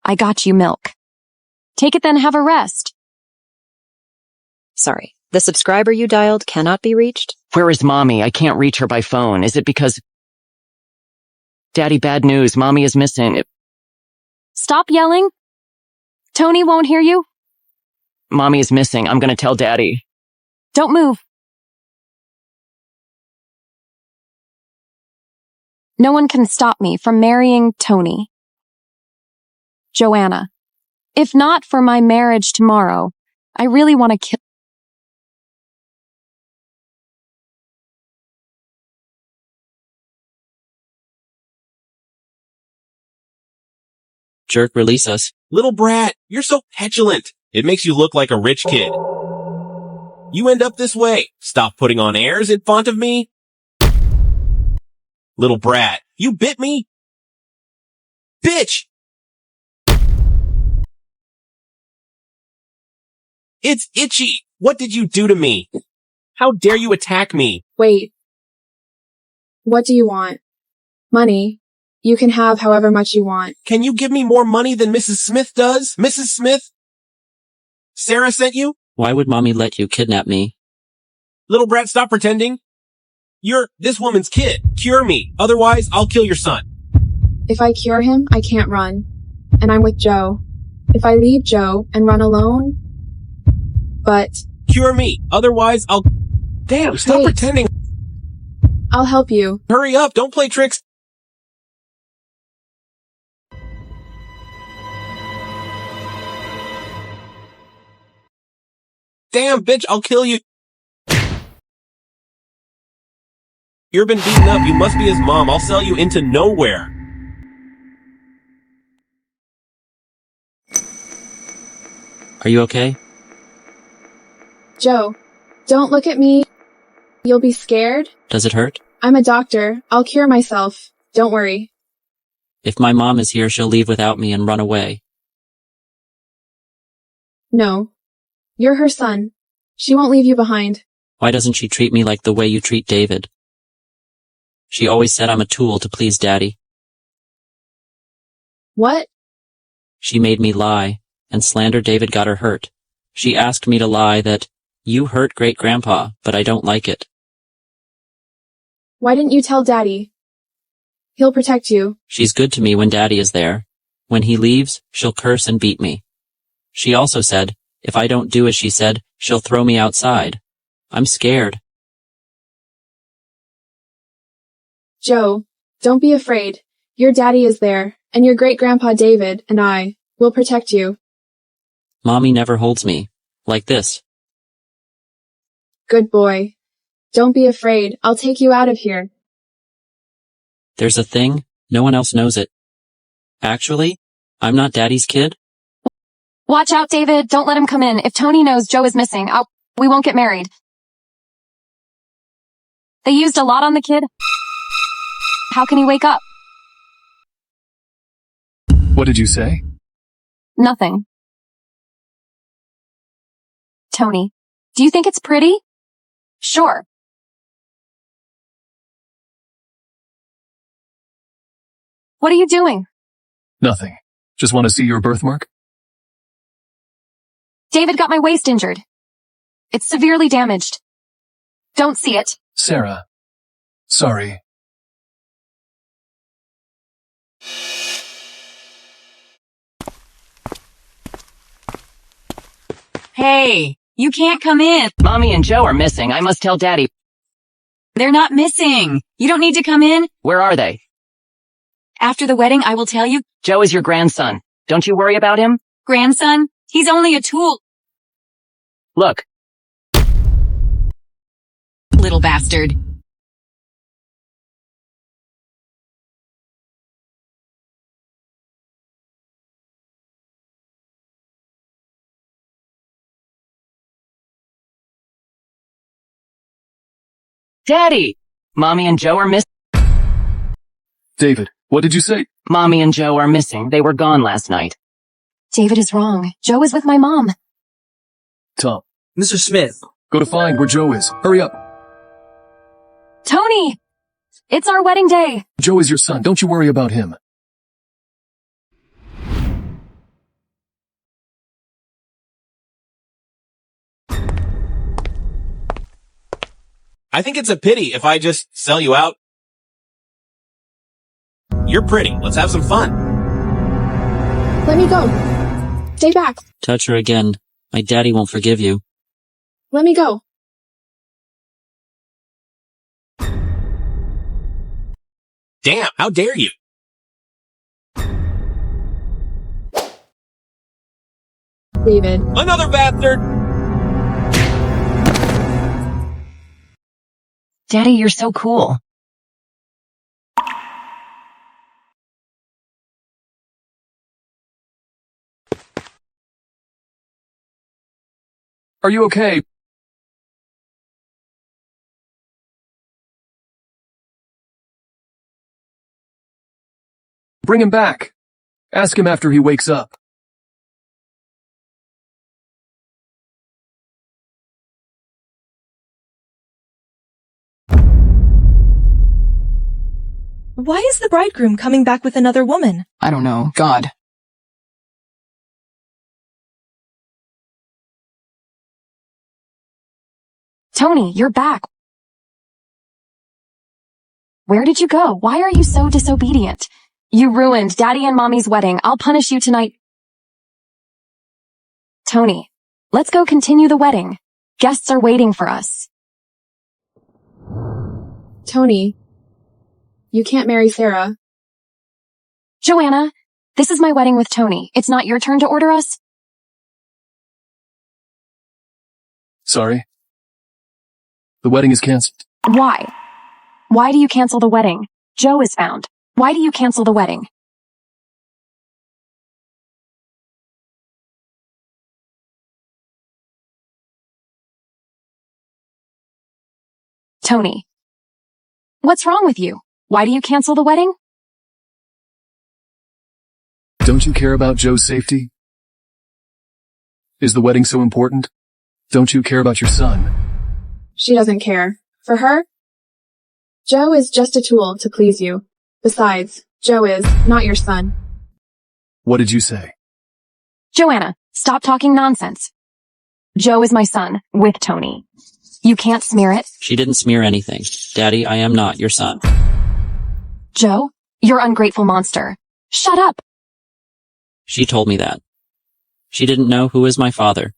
I got you milk. Take it then, have a rest. Sorry, the subscriber you dialed cannot be reached? Where is Mommy? I can't reach her by phone. Is it because... Daddy, bad news. Mommy is missing. Stop yelling. Tony won't hear you. Mommy is missing. I'm gonna tell Daddy. Don't move. No one can stop me from marrying Tony. Joanna, if not for my marriage tomorrow, I really want to kill... Jerk, release us. Little brat, you're so petulant. It makes you look like a rich kid. You end up this way. Stop putting on airs in front of me. Little brat, you bit me? Bitch! It's itchy. What did you do to me? How dare you attack me? Wait. What do you want? Money. You can have however much you want. Can you give me more money than Mrs. Smith does? Mrs. Smith? Sarah sent you? Why would mommy let you kidnap me? Little brat, stop pretending. You're this woman's kid. Cure me. Otherwise, I'll kill your son. If I cure him, I can't run. And I'm with Joe. If I leave Joe and run alone... But... Cure me. Otherwise, I'll... Damn, stop Wait. pretending. I'll help you. Hurry up, don't play tricks. Damn, bitch, I'll kill you. You've been beaten up, you must be his mom. I'll sell you into nowhere. Are you okay? Joe, don't look at me. You'll be scared. Does it hurt? I'm a doctor. I'll cure myself. Don't worry. If my mom is here, she'll leave without me and run away. No. You're her son. She won't leave you behind. Why doesn't she treat me like the way you treat David? She always said I'm a tool to please Daddy. What? She made me lie, and slander David got her hurt. She asked me to lie that you hurt great-grandpa, but I don't like it. Why didn't you tell Daddy? He'll protect you. She's good to me when Daddy is there. When he leaves, she'll curse and beat me. She also said, if I don't do as she said, she'll throw me outside. I'm scared. Joe, don't be afraid. Your daddy is there, and your great-grandpa David and I will protect you. Mommy never holds me. Like this. Good boy. Don't be afraid. I'll take you out of here. There's a thing, no one else knows it. Actually, I'm not Daddy's kid. Watch out, David. Don't let him come in. If Tony knows Joe is missing, we won't get married. They used a lot on the kid. How can he wake up? What did you say? Nothing. Tony, do you think it's pretty? Sure. What are you doing? Nothing. Just want to see your birthmark? David got my waist injured. It's severely damaged. Don't see it. Sarah. Sorry. Hey, you can't come in. Mommy and Joe are missing. I must tell Daddy. They're not missing. You don't need to come in. Where are they? After the wedding, I will tell you. Joe is your grandson. Don't you worry about him? Grandson? He's only a tool. Look. Little bastard. Daddy! Mommy and Joe are missing. David, what did you say? Mommy and Joe are missing. They were gone last night. David is wrong. Joe is with my mom. Tom. Mr. Smith. Go to find where Joe is. Hurry up. Tony! It's our wedding day. Joe is your son. Don't you worry about him. I think it's a pity if I just sell you out. You're pretty. Let's have some fun. Let me go. Stay back. Touch her again. My daddy won't forgive you. Let me go. Damn, how dare you? David. Another bastard! Daddy, you're so cool. Are you okay? Bring him back. Ask him after he wakes up. Why is the bridegroom coming back with another woman? I don't know. God. Tony, you're back. Where did you go? Why are you so disobedient? You ruined Daddy and Mommy's wedding. I'll punish you tonight. Tony, let's go continue the wedding. Guests are waiting for us. Tony, you can't marry Sarah. Joanna, this is my wedding with Tony. It's not your turn to order us? Sorry. The wedding is canceled. Why? Why do you cancel the wedding? Joe is found. Why do you cancel the wedding? Tony, what's wrong with you? Why do you cancel the wedding? Don't you care about Joe's safety? Is the wedding so important? Don't you care about your son? She doesn't care. For her, Joe is just a tool to please you. Besides, Joe is not your son. What did you say? Joanna, stop talking nonsense. Joe is my son, with Tony. You can't smear it. She didn't smear anything. Daddy, I am not your son. Joe, you're ungrateful monster. Shut up. She told me that. She didn't know who is my father.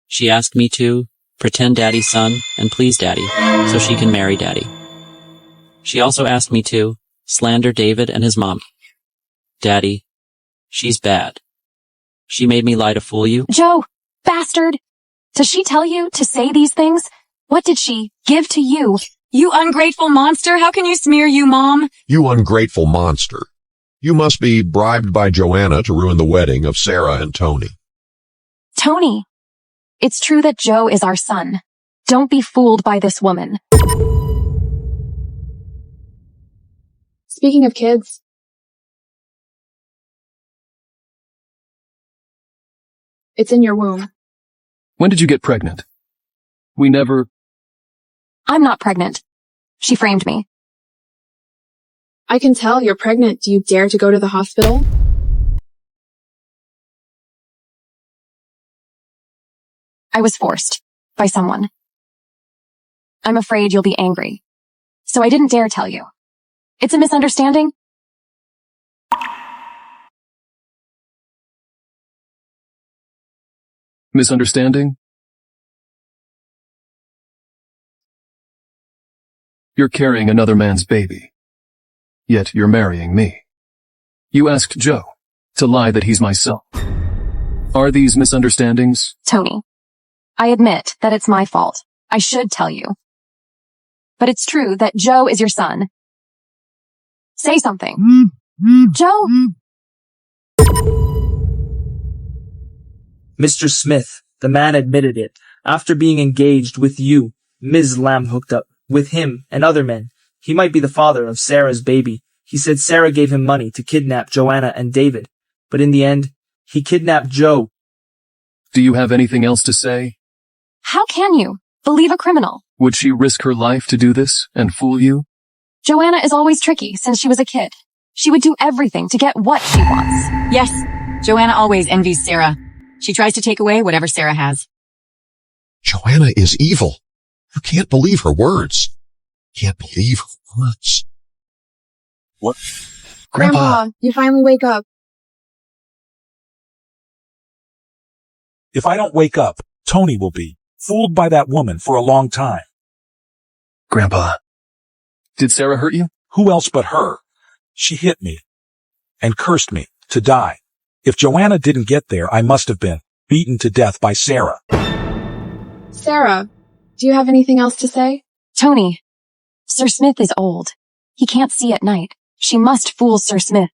She asked me to pretend Daddy's son and please Daddy so she can marry Daddy. She also asked me to slander David and his mom. Daddy, she's bad. She made me lie to fool you. Joe, bastard. Does she tell you to say these things? What did she give to you? You ungrateful monster. How can you smear you, Mom? You ungrateful monster. You must be bribed by Joanna to ruin the wedding of Sarah and Tony. Tony, it's true that Joe is our son. Don't be fooled by this woman. Speaking of kids, it's in your womb. When did you get pregnant? We never... I'm not pregnant. She framed me. I can tell you're pregnant. Do you dare to go to the hospital? I was forced. By someone. I'm afraid you'll be angry. So I didn't dare tell you. It's a misunderstanding? Misunderstanding? You're carrying another man's baby. Yet you're marrying me. You asked Joe to lie that he's my son. Are these misunderstandings? Tony, I admit that it's my fault. I should tell you. But it's true that Joe is your son. Say something. Joe? Mr. Smith, the man admitted it. After being engaged with you, Ms. Lamb hooked up with him and other men. He might be the father of Sarah's baby. He said Sarah gave him money to kidnap Joanna and David. But in the end, he kidnapped Joe. Do you have anything else to say? How can you believe a criminal? Would she risk her life to do this and fool you? Joanna is always tricky since she was a kid. She would do everything to get what she wants. Yes, Joanna always envies Sarah. She tries to take away whatever Sarah has. Joanna is evil. You can't believe her words. Can't believe her words. What? Grandpa, you finally wake up. If I don't wake up, Tony will be fooled by that woman for a long time. Grandpa, did Sarah hurt you? Who else but her? She hit me and cursed me to die. If Joanna didn't get there, I must have been beaten to death by Sarah. Sarah, do you have anything else to say? Tony, Sir Smith is old. He can't see at night. She must fool Sir Smith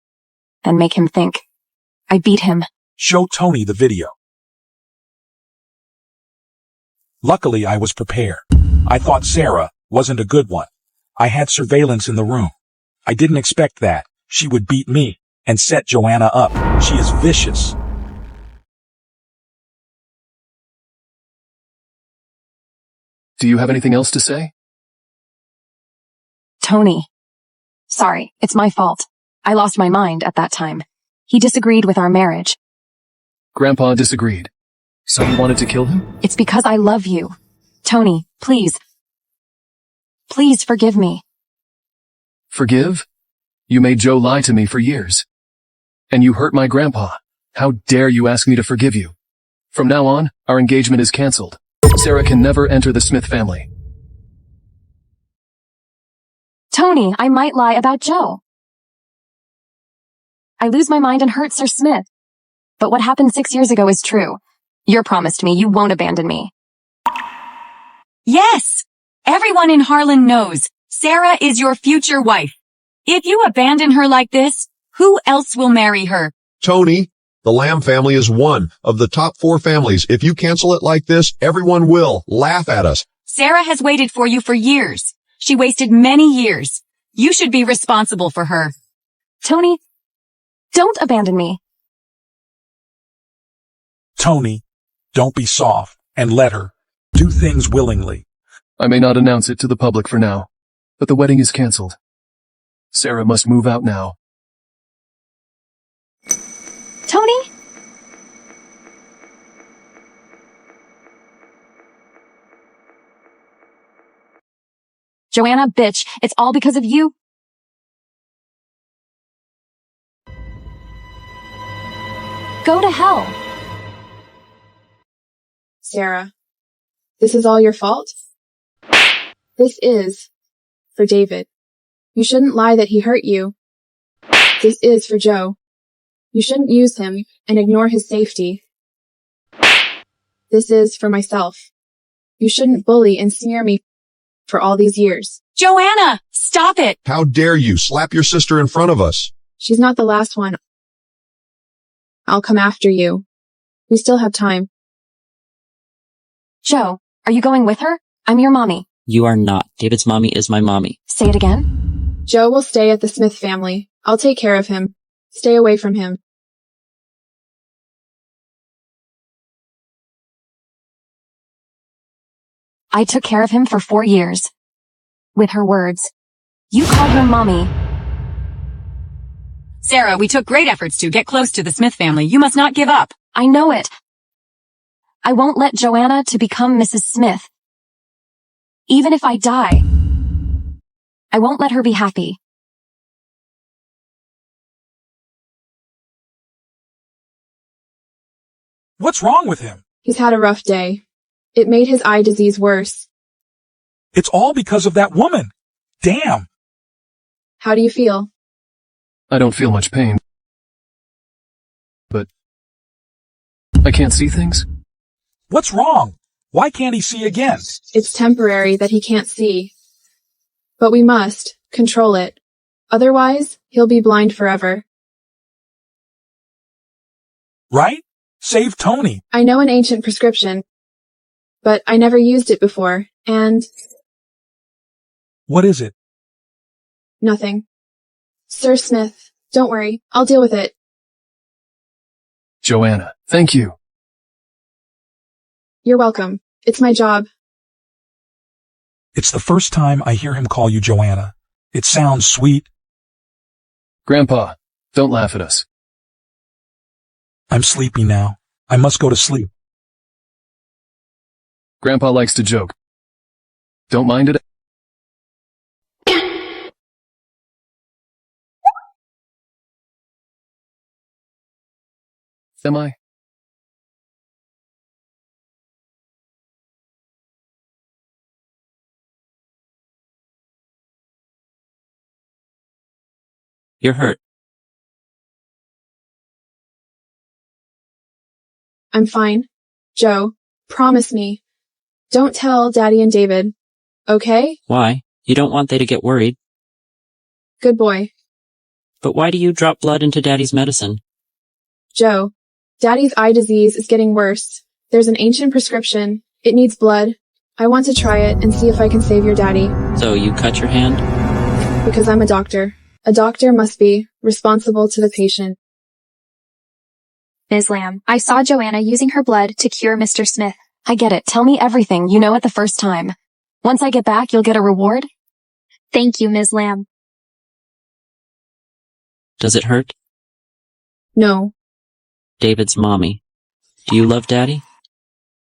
and make him think. I beat him. Show Tony the video. Luckily, I was prepared. I thought Sarah wasn't a good one. I had surveillance in the room. I didn't expect that. She would beat me and set Joanna up. She is vicious. Do you have anything else to say? Tony. Sorry, it's my fault. I lost my mind at that time. He disagreed with our marriage. Grandpa disagreed. So you wanted to kill him? It's because I love you. Tony, Please. Please forgive me. Forgive? You made Joe lie to me for years. And you hurt my grandpa. How dare you ask me to forgive you? From now on, our engagement is cancelled. Sarah can never enter the Smith family. Tony, I might lie about Joe. I lose my mind and hurt Sir Smith. But what happened 6 years ago is true. You're promised me you won't abandon me. Yes! Everyone in Harlan knows Sarah is your future wife. If you abandon her like this, who else will marry her? Tony, the Lamb family is one of the top 4 families. If you cancel it like this, everyone will laugh at us. Sarah has waited for you for years. She wasted many years. You should be responsible for her. Tony, don't abandon me. Tony, don't be soft and let her do things willingly. I may not announce it to the public for now, but the wedding is cancelled. Sarah must move out now. Tony? Joanna, bitch, it's all because of you. Go to hell. Sarah, this is all your fault? This is for David. You shouldn't lie that he hurt you. This is for Joe. You shouldn't use him and ignore his safety. This is for myself. You shouldn't bully and smear me for all these years. Joanna, stop it! How dare you slap your sister in front of us? She's not the last one. I'll come after you. We still have time. Joe, are you going with her? I'm your mommy. You are not. David's mommy is my mommy. Say it again. Joe will stay at the Smith family. I'll take care of him. Stay away from him. I took care of him for 4 years. With her words. You called her mommy. Sarah, we took great efforts to get close to the Smith family. You must not give up. I know it. I won't let Joanna to become Mrs. Smith. Even if I die, I won't let her be happy. What's wrong with him? He's had a rough day. It made his eye disease worse. It's all because of that woman. Damn. How do you feel? I don't feel much pain. But I can't see things? What's wrong? Why can't he see again? It's temporary that he can't see. But we must control it. Otherwise, he'll be blind forever. Right? Save Tony. I know an ancient prescription, but I never used it before, and... What is it? Nothing. Sir Smith, don't worry. I'll deal with it. Joanna, thank you. You're welcome. It's my job. It's the first time I hear him call you Joanna. It sounds sweet. Grandpa, don't laugh at us. I'm sleepy now. I must go to sleep. Grandpa likes to joke. Don't mind it. Am I? You're hurt. I'm fine. Joe, promise me. Don't tell Daddy and David. Okay? Why? You don't want they to get worried. Good boy. But why do you drop blood into Daddy's medicine? Joe, Daddy's eye disease is getting worse. There's an ancient prescription. It needs blood. I want to try it and see if I can save your daddy. So you cut your hand? Because I'm a doctor. A doctor must be responsible to the patient. Ms. Lamb, I saw Joanna using her blood to cure Mr. Smith. I get it. Tell me everything. You know it the first time. Once I get back, you'll get a reward? Thank you, Ms. Lamb. Does it hurt? No. David's mommy. Do you love Daddy?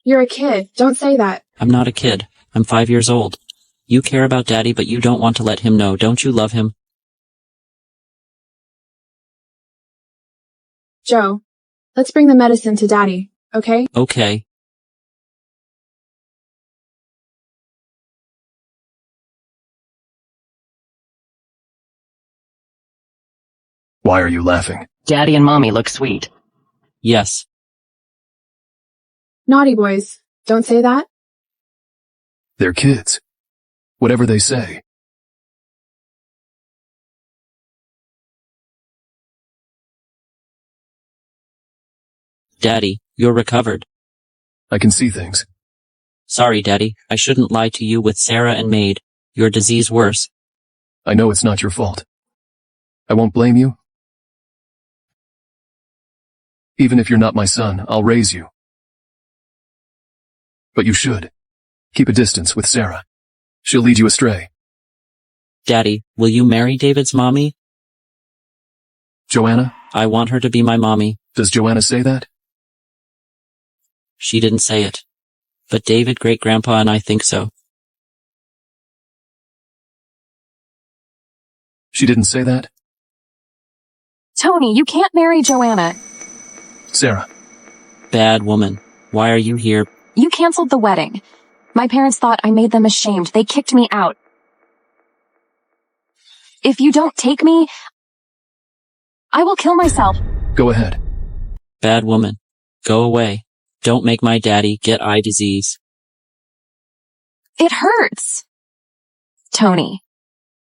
You're a kid. Don't say that. I'm not a kid. I'm 5 years old. You care about Daddy, but you don't want to let him know. Don't you love him? Joe, let's bring the medicine to Daddy, okay? Okay. Why are you laughing? Daddy and Mommy look sweet. Yes. Naughty boys, don't say that. They're kids. Whatever they say. Daddy, you're recovered. I can see things. Sorry, Daddy, I shouldn't lie to you with Sarah and Maid. Your disease worse. I know it's not your fault. I won't blame you. Even if you're not my son, I'll raise you. But you should. Keep a distance with Sarah. She'll lead you astray. Daddy, will you marry David's mommy? Joanna? I want her to be my mommy. Does Joanna say that? She didn't say it. But David, great-grandpa, and I think so. She didn't say that? Tony, you can't marry Joanna. Sarah. Bad woman. Why are you here? You canceled the wedding. My parents thought I made them ashamed. They kicked me out. If you don't take me, I will kill myself. Go ahead. Bad woman. Go away. Don't make my daddy get eye disease. It hurts. Tony,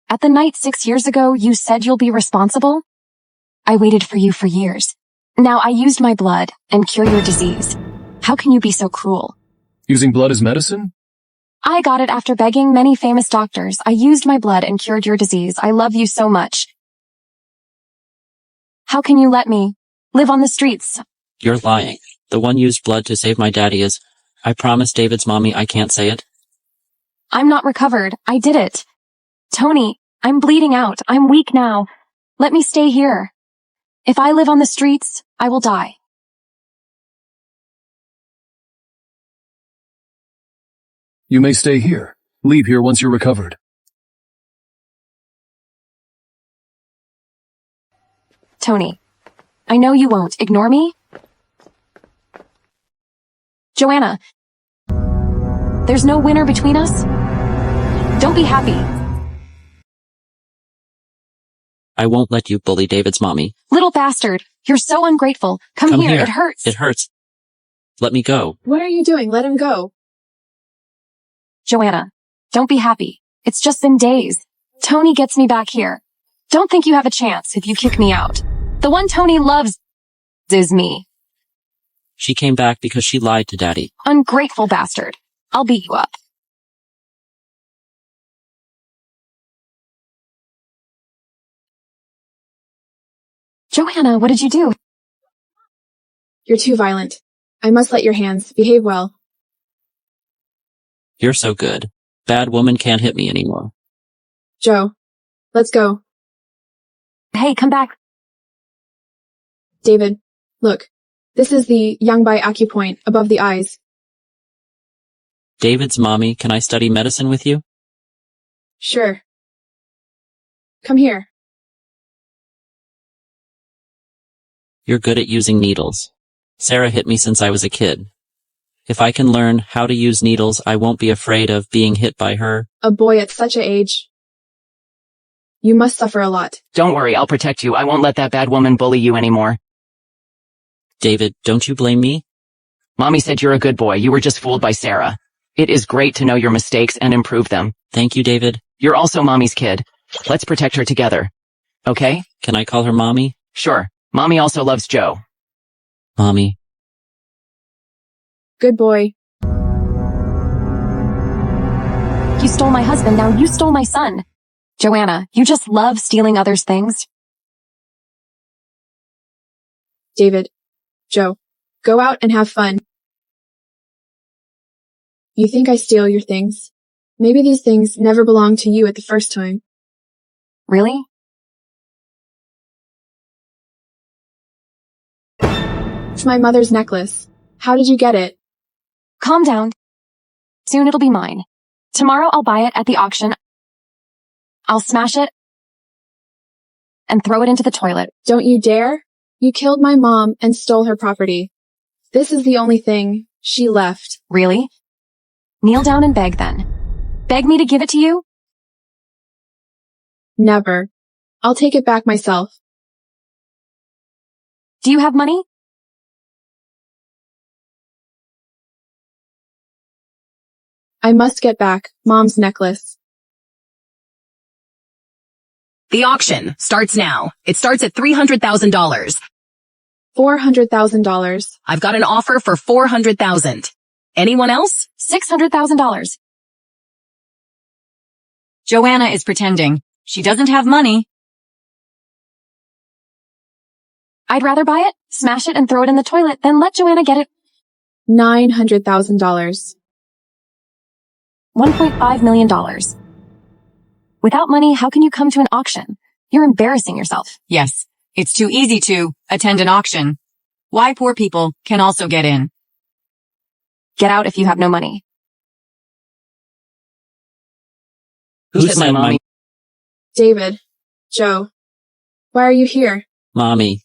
at the night 6 years ago, you said you'll be responsible. I waited for you for years. Now I used my blood and cure your disease. How can you be so cruel? Using blood as medicine? I got it after begging many famous doctors. I used my blood and cured your disease. I love you so much. How can you let me live on the streets? You're lying. The one used blood to save my daddy is... I promised David's mommy I can't say it. I'm not recovered. I did it. Tony, I'm bleeding out. I'm weak now. Let me stay here. If I live on the streets, I will die. You may stay here. Leave here once you're recovered. Tony, I know you won't. Ignore me? Joanna, there's no winner between us? Don't be happy. I won't let you bully David's mommy. Little bastard, you're so ungrateful. Come here, it hurts. It hurts. Let me go. What are you doing? Let him go. Joanna, don't be happy. It's just been days. Tony gets me back here. Don't think you have a chance if you kick me out. The one Tony loves is me. She came back because she lied to Daddy. Ungrateful bastard. I'll beat you up. Joanna, what did you do? You're too violent. I must let your hands. Behave well. You're so good. Bad woman can't hit me anymore. Joe, let's go. Hey, come back. David, look. This is the young by acupoint above the eyes. David's mommy, can I study medicine with you? Sure. Come here. You're good at using needles. Sarah hit me since I was a kid. If I can learn how to use needles, I won't be afraid of being hit by her. A boy at such an age. You must suffer a lot. Don't worry, I'll protect you. I won't let that bad woman bully you anymore. David, don't you blame me? Mommy said you're a good boy. You were just fooled by Sarah. It is great to know your mistakes and improve them. Thank you, David. You're also Mommy's kid. Let's protect her together. Okay? Can I call her Mommy? Sure. Mommy also loves Joe. Mommy. Good boy. You stole my husband, now you stole my son. Joanna, you just love stealing others' things. David, Joe, go out and have fun. You think I steal your things? Maybe these things never belonged to you at the first time. Really? It's my mother's necklace. How did you get it? Calm down. Soon it'll be mine. Tomorrow I'll buy it at the auction. I'll smash it and throw it into the toilet. Don't you dare! You killed my mom and stole her property. This is the only thing she left. Really? Kneel down and beg then. Beg me to give it to you? Never. I'll take it back myself. Do you have money? I must get back Mom's necklace. The auction starts now. It starts at $300,000. $400,000. I've got an offer for $400,000. Anyone else? $600,000. Joanna is pretending. She doesn't have money. I'd rather buy it, smash it, and throw it in the toilet than let Joanna get it. $900,000. $1.5 million. Without money, how can you come to an auction? You're embarrassing yourself. Yes, it's too easy to attend an auction. Why poor people can also get in. Get out if you have no money. Who hit my mommy? David. Joe. Why are you here? Mommy.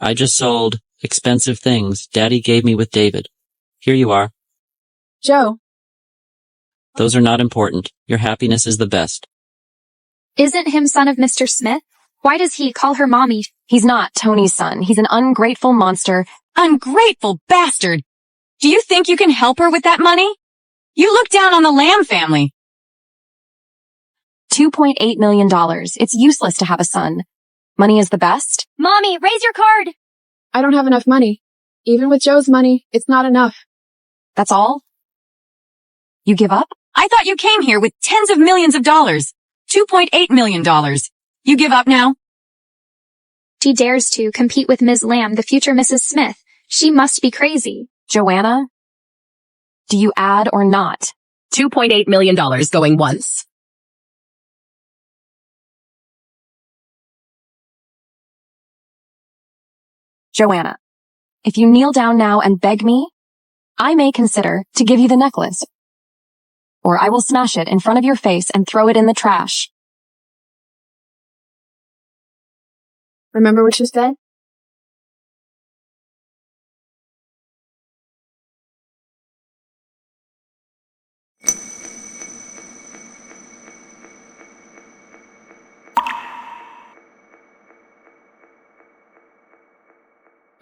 I just sold expensive things Daddy gave me with David. Here you are. Joe. Those are not important. Your happiness is the best. Isn't him son of Mr. Smith? Why does he call her mommy? He's not Tony's son. He's an ungrateful monster. Ungrateful bastard! Do you think you can help her with that money? You look down on the Lamb family. $2.8 million. It's useless to have a son. Money is the best. Mommy, raise your card! I don't have enough money. Even with Joe's money, it's not enough. That's all? You give up? I thought you came here with tens of millions of dollars. $2.8 million. You give up now? She dares to compete with Ms. Lamb, the future Mrs. Smith. She must be crazy. Joanna? Do you add or not? $2.8 million going once. Joanna, if you kneel down now and beg me, I may consider to give you the necklace. Or I will smash it in front of your face and throw it in the trash. Remember what you said?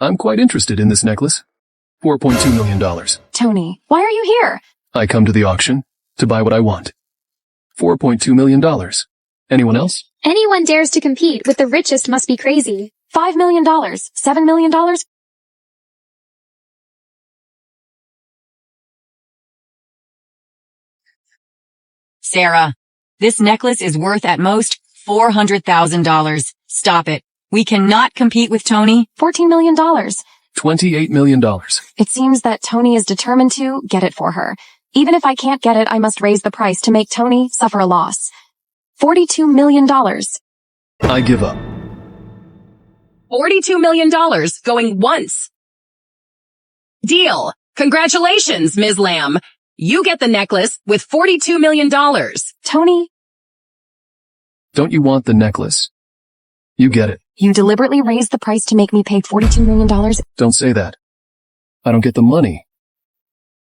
I'm quite interested in this necklace. $4.2 million. Tony, why are you here? I come to the auction to buy what I want. $4.2 million. Anyone else? Anyone dares to compete with the richest must be crazy. $5 million. $7 million. Sarah, this necklace is worth at most $400,000. Stop it. We cannot compete with Tony. $14 million. $28 million. It seems that Tony is determined to get it for her. Even if I can't get it, I must raise the price to make Tony suffer a loss. $42 million. I give up. $42 million going once. Deal. Congratulations, Ms. Lamb. You get the necklace with $42 million. Tony? Don't you want the necklace? You get it. You deliberately raised the price to make me pay $42 million? Don't say that. I don't get the money.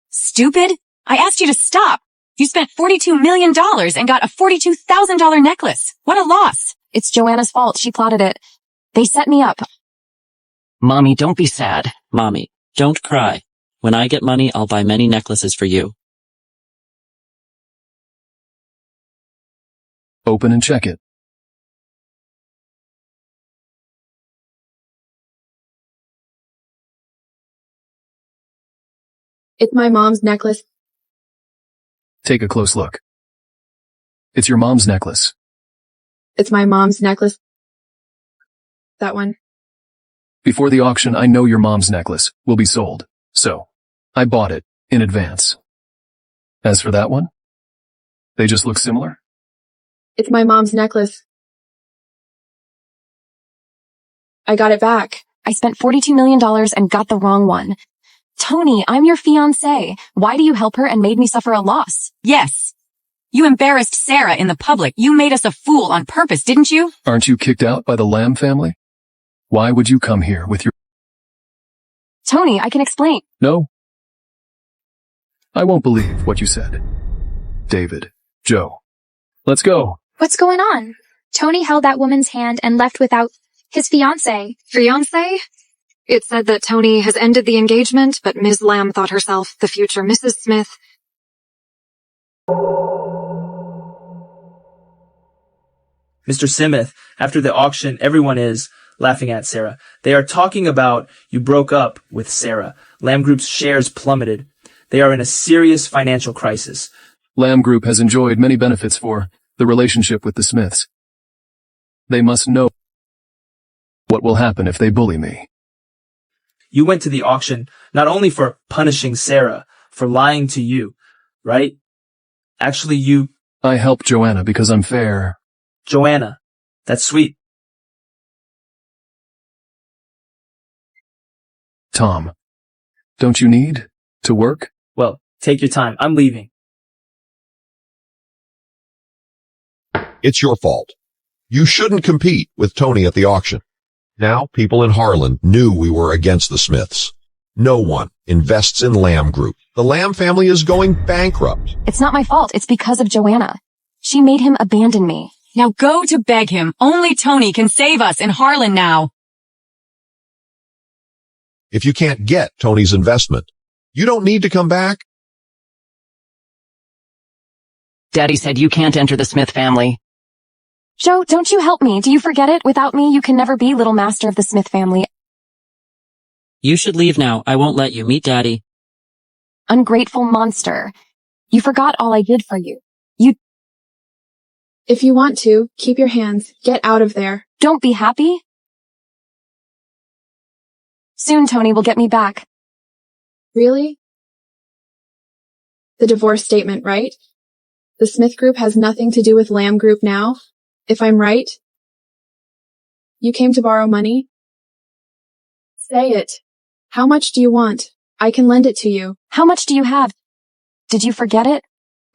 Stupid. I asked you to stop. You spent $42 million and got a $42,000 necklace. What a loss. It's Joanna's fault. She plotted it. They set me up. Mommy, don't be sad. Mommy, don't cry. When I get money, I'll buy many necklaces for you. Open and check it. It's my mom's necklace. Take a close look. It's your mom's necklace. It's my mom's necklace. That one. Before the auction, I know your mom's necklace will be sold, so I bought it in advance. As for that one, they just look similar. It's my mom's necklace. I got it back. I spent $42 million and got the wrong one. Tony, I'm your fiancé. Why do you help her and made me suffer a loss? Yes. You embarrassed Sarah in the public. You made us a fool on purpose, didn't you? Aren't you kicked out by the Lamb family? Why would you come here with your... Tony, I can explain. No. I won't believe what you said. David, Joe, let's go. What's going on? Tony held that woman's hand and left without his fiancé. Fiancé? It said that Tony has ended the engagement, but Ms. Lamb thought herself the future Mrs. Smith. Mr. Smith, after the auction, everyone is laughing at Sarah. They are talking about you broke up with Sarah. Lamb Group's shares plummeted. They are in a serious financial crisis. Lamb Group has enjoyed many benefits for the relationship with the Smiths. They must know what will happen if they bully me. You went to the auction not only for punishing Sarah, for lying to you, right? Actually, I helped Joanna because I'm fair. Joanna, that's sweet. Tom, don't you need to work? Well, take your time. I'm leaving. It's your fault. You shouldn't compete with Tony at the auction. Now, people in Harlan knew we were against the Smiths. No one invests in Lamb Group. The Lamb family is going bankrupt. It's not my fault. It's because of Joanna. She made him abandon me. Now go to beg him. Only Tony can save us in Harlan now. If you can't get Tony's investment, you don't need to come back. Daddy said you can't enter the Smith family. Joe, don't you help me. Do you forget it? Without me, you can never be little master of the Smith family. You should leave now. I won't let you meet Daddy. Ungrateful monster. You forgot all I did for you. If you want to, keep your hands. Get out of there. Don't be happy. Soon Tony will get me back. Really? The divorce statement, right? The Smith Group has nothing to do with Lamb Group now? If I'm right? You came to borrow money? Say it. How much do you want? I can lend it to you. How much do you have? Did you forget it?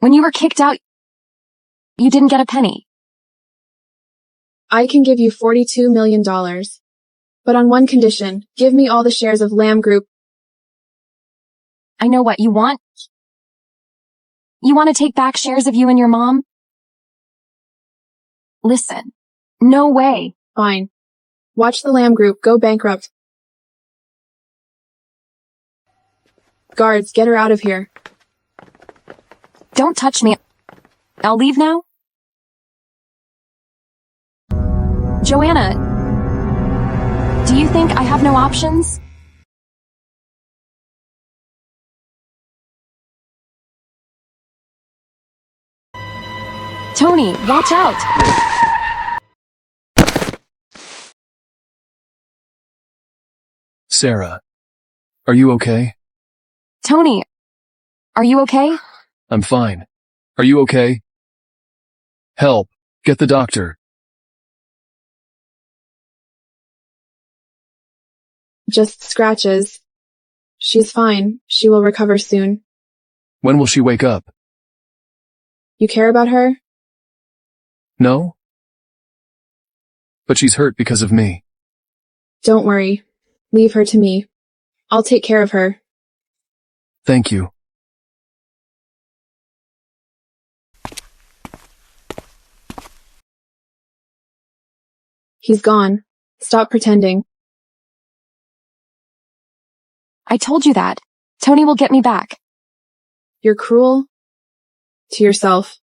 When you were kicked out, you didn't get a penny. I can give you $42 million. But on one condition, give me all the shares of Lamb Group. I know what you want. You want to take back shares of you and your mom? Listen. No way. Fine. Watch the Lamb Group go bankrupt. Guards, get her out of here. Don't touch me. I'll leave now. Joanna, do you think I have no options? Tony, watch out! Sarah, are you okay? Tony, are you okay? I'm fine. Are you okay? Help. Get the doctor. Just scratches. She's fine. She will recover soon. When will she wake up? You care about her? No? But she's hurt because of me. Don't worry. Leave her to me. I'll take care of her. Thank you. He's gone. Stop pretending. I told you that. Tony will get me back. You're cruel to yourself.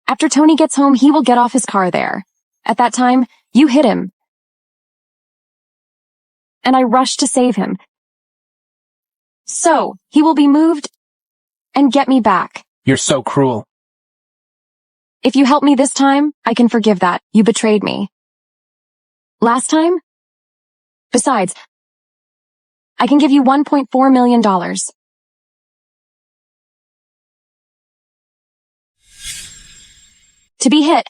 After Tony gets home, he will get off his car there. At that time, you hit him. And I rushed to save him. So, he will be moved and get me back. You're so cruel. If you help me this time, I can forgive that. You betrayed me. Last time? Besides, I can give you $1.4 million. To be hit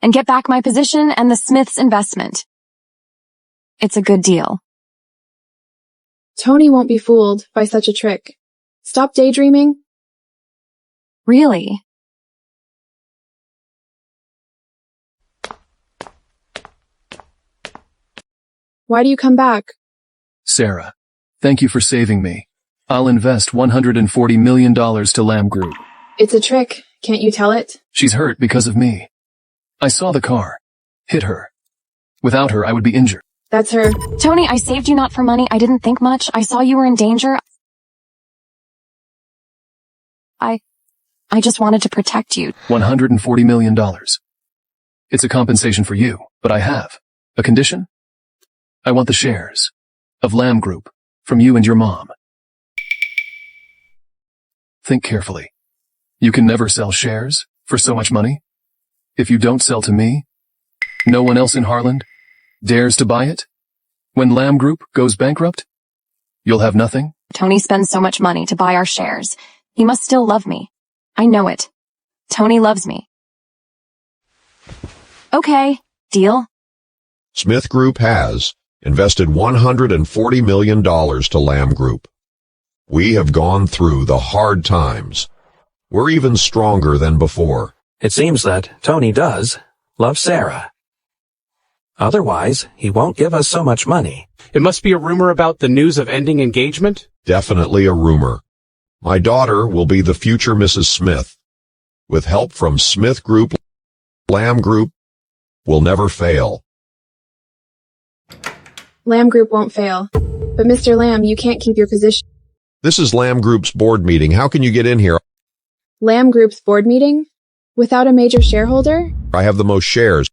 and get back my position and the Smiths' investment. It's a good deal. Tony won't be fooled by such a trick. Stop daydreaming. Really? Why do you come back? Sarah, thank you for saving me. I'll invest $140 million to Lamb Group. It's a trick. Can't you tell it? She's hurt because of me. I saw the car. Hit her. Without her, I would be injured. That's her. Tony, I saved you not for money. I didn't think much. I saw you were in danger. I just wanted to protect you. $140 million. It's a compensation for you, but I have a condition. I want the shares of Lamb Group from you and your mom. Think carefully. You can never sell shares for so much money. If you don't sell to me, no one else in Harland dares to buy it. When Lamb Group goes bankrupt, you'll have nothing. Tony spends so much money to buy our shares. He must still love me. I know it. Tony loves me. Okay, deal. Smith Group has invested $140 million to Lamb Group. We have gone through the hard times. We're even stronger than before. It seems that Tony does love Sarah. Otherwise, he won't give us so much money. It must be a rumor about the news of ending engagement? Definitely a rumor. My daughter will be the future Mrs. Smith. With help from Smith Group, Lamb Group will never fail. Lamb Group won't fail. But Mr. Lamb, you can't keep your position. This is Lamb Group's board meeting. How can you get in here? Lamb Group's board meeting? Without a major shareholder? I have the most shares.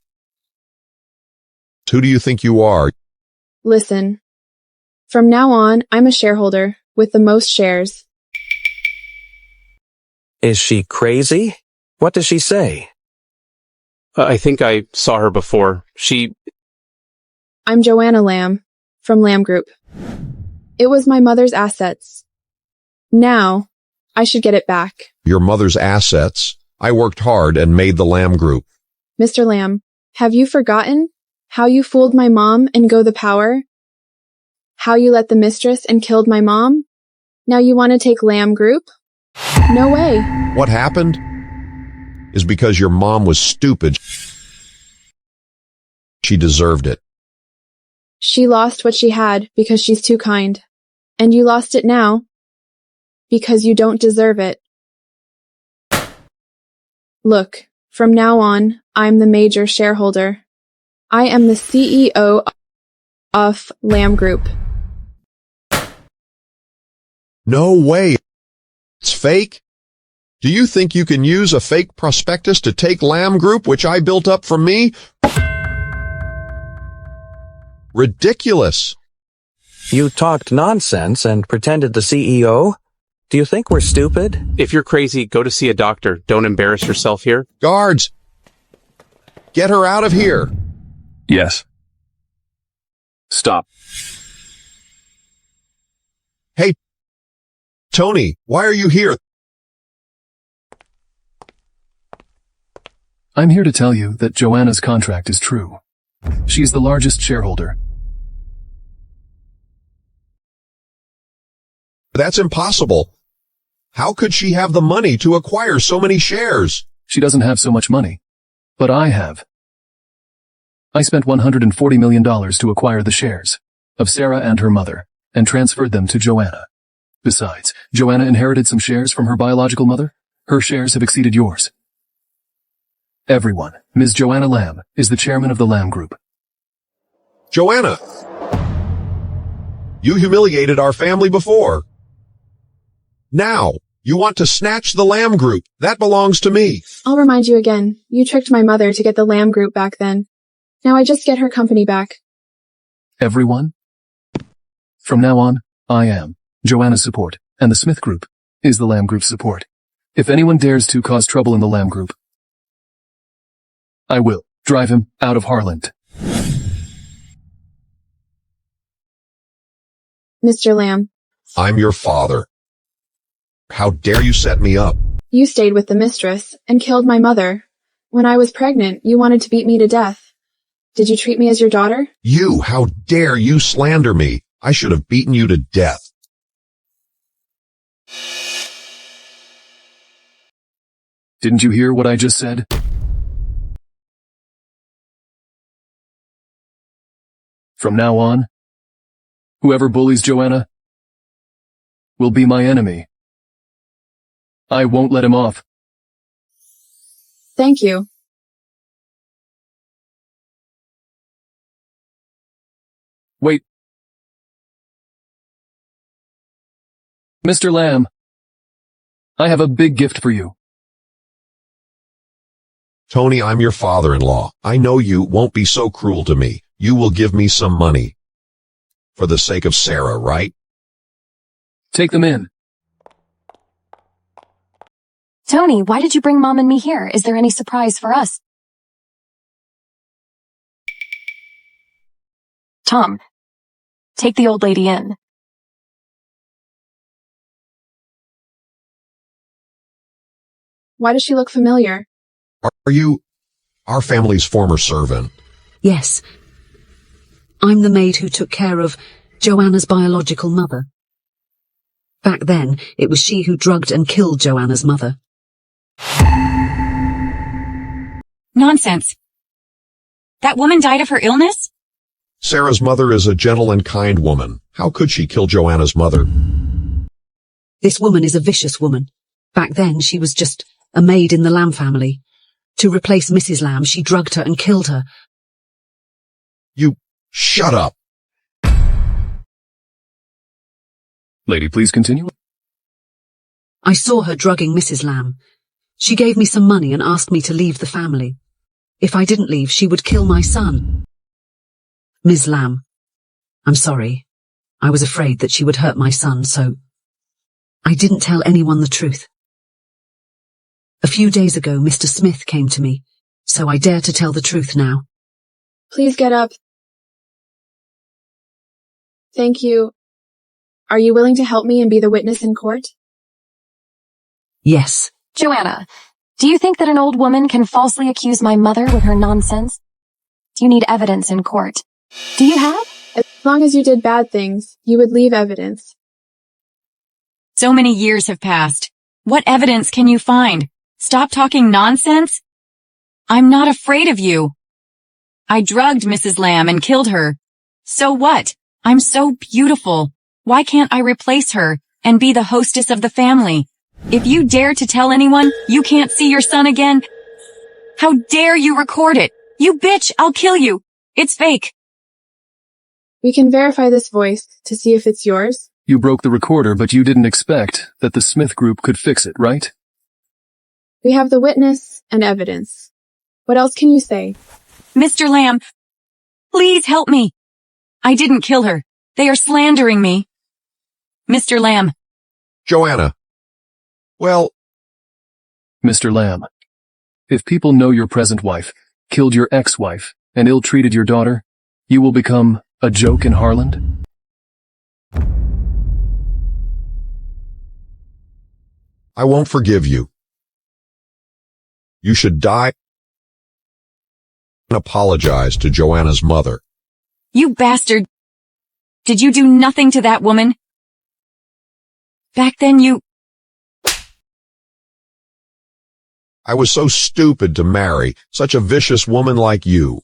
Who do you think you are? Listen. From now on, I'm a shareholder with the most shares. Is she crazy? What does she say? I think I saw her before. I'm Joanna Lamb, from Lamb Group. It was my mother's assets. Now, I should get it back. Your mother's assets? I worked hard and made the Lamb Group. Mr. Lamb, have you forgotten how you fooled my mom and go the power? How you let the mistress and killed my mom? Now you want to take Lamb Group? No way. What happened is because your mom was stupid. She deserved it. She lost what she had because she's too kind. And you lost it now because you don't deserve it. Look, from now on, I'm the major shareholder. I am the CEO of Lamb Group. No way. It's fake? Do you think you can use a fake prospectus to take Lamb Group, which I built up from me? Ridiculous. You talked nonsense and pretended the CEO? Do you think we're stupid? If you're crazy, go to see a doctor. Don't embarrass yourself here. Guards! Get her out of here! Yes. Stop. Hey, Tony, why are you here? I'm here to tell you that Joanna's contract is true. She's the largest shareholder. That's impossible. How could she have the money to acquire so many shares? She doesn't have so much money. But I have. I spent $140 million to acquire the shares of Sarah and her mother and transferred them to Joanna. Besides, Joanna inherited some shares from her biological mother. Her shares have exceeded yours. Everyone, Ms. Joanna Lamb is the chairman of the Lamb Group. Joanna! You humiliated our family before. Now, you want to snatch the Lamb Group. That belongs to me. I'll remind you again. You tricked my mother to get the Lamb Group back then. Now I just get her company back. Everyone? From now on, I am Joanna's support, and the Smith Group is the Lamb Group's support. If anyone dares to cause trouble in the Lamb Group, I will drive him out of Harland. Mr. Lamb. I'm your father. How dare you set me up? You stayed with the mistress and killed my mother. When I was pregnant, you wanted to beat me to death. Did you treat me as your daughter? You, how dare you slander me? I should have beaten you to death. Didn't you hear what I just said? From now on, whoever bullies Joanna will be my enemy. I won't let him off. Thank you. Wait. Mr. Lamb, I have a big gift for you. Tony, I'm your father-in-law. I know you won't be so cruel to me. You will give me some money. For the sake of Sarah, right? Take them in. Tony, why did you bring Mom and me here? Is there any surprise for us? Tom, take the old lady in. Why does she look familiar? Are you our family's former servant? Yes. I'm the maid who took care of Joanna's biological mother. Back then, it was she who drugged and killed Joanna's mother. Nonsense. That woman died of her illness? Sarah's mother is a gentle and kind woman. How could she kill Joanna's mother? This woman is a vicious woman. Back then, she was just a maid in the Lamb family. To replace Mrs. Lamb, she drugged her and killed her. You shut up. Lady, please continue. I saw her drugging Mrs. Lamb. She gave me some money and asked me to leave the family. If I didn't leave, she would kill my son. Ms. Lamb, I'm sorry. I was afraid that she would hurt my son, so I didn't tell anyone the truth. A few days ago, Mr. Smith came to me, so I dare to tell the truth now. Please get up. Thank you. Are you willing to help me and be the witness in court? Yes. Joanna, do you think that an old woman can falsely accuse my mother with her nonsense? You need evidence in court. Do you have? As long as you did bad things, you would leave evidence. So many years have passed. What evidence can you find? Stop talking nonsense. I'm not afraid of you. I drugged Mrs. Lamb and killed her. So what? I'm so beautiful. Why can't I replace her and be the hostess of the family? If you dare to tell anyone you can't see your son again, how dare you record it? You bitch, I'll kill you. It's fake. We can verify this voice to see if it's yours. You broke the recorder, but you didn't expect that the Smith group could fix it, right? We have the witness and evidence. What else can you say? Mr. Lamb, please help me. I didn't kill her. They are slandering me. Mr. Lamb. Joanna. Well, Mr. Lamb, if people know your present wife killed your ex-wife and ill-treated your daughter, you will become a joke in Harland? I won't forgive you. You should die and apologize to Joanna's mother. You bastard. Did you do nothing to that woman? Back then I was so stupid to marry such a vicious woman like you.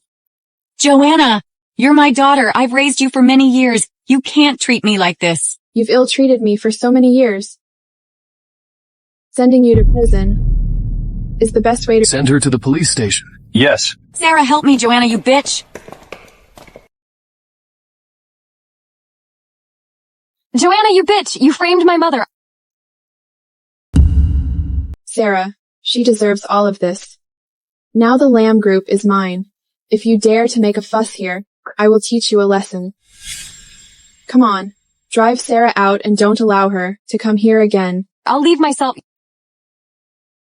Joanna, you're my daughter. I've raised you for many years. You can't treat me like this. You've ill-treated me for so many years. Sending you to prison is the best way to— Send her to the police station. Yes. Sarah, help me, Joanna, you bitch. Joanna, you bitch! You framed my mother. Sarah, she deserves all of this. Now the Lamb group is mine. If you dare to make a fuss here, I will teach you a lesson. Come on, drive Sarah out and don't allow her to come here again. I'll leave myself.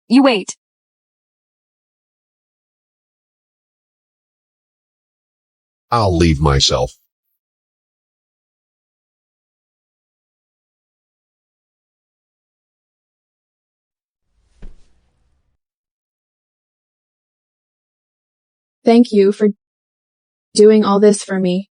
You wait. I'll leave myself. Thank you for doing all this for me.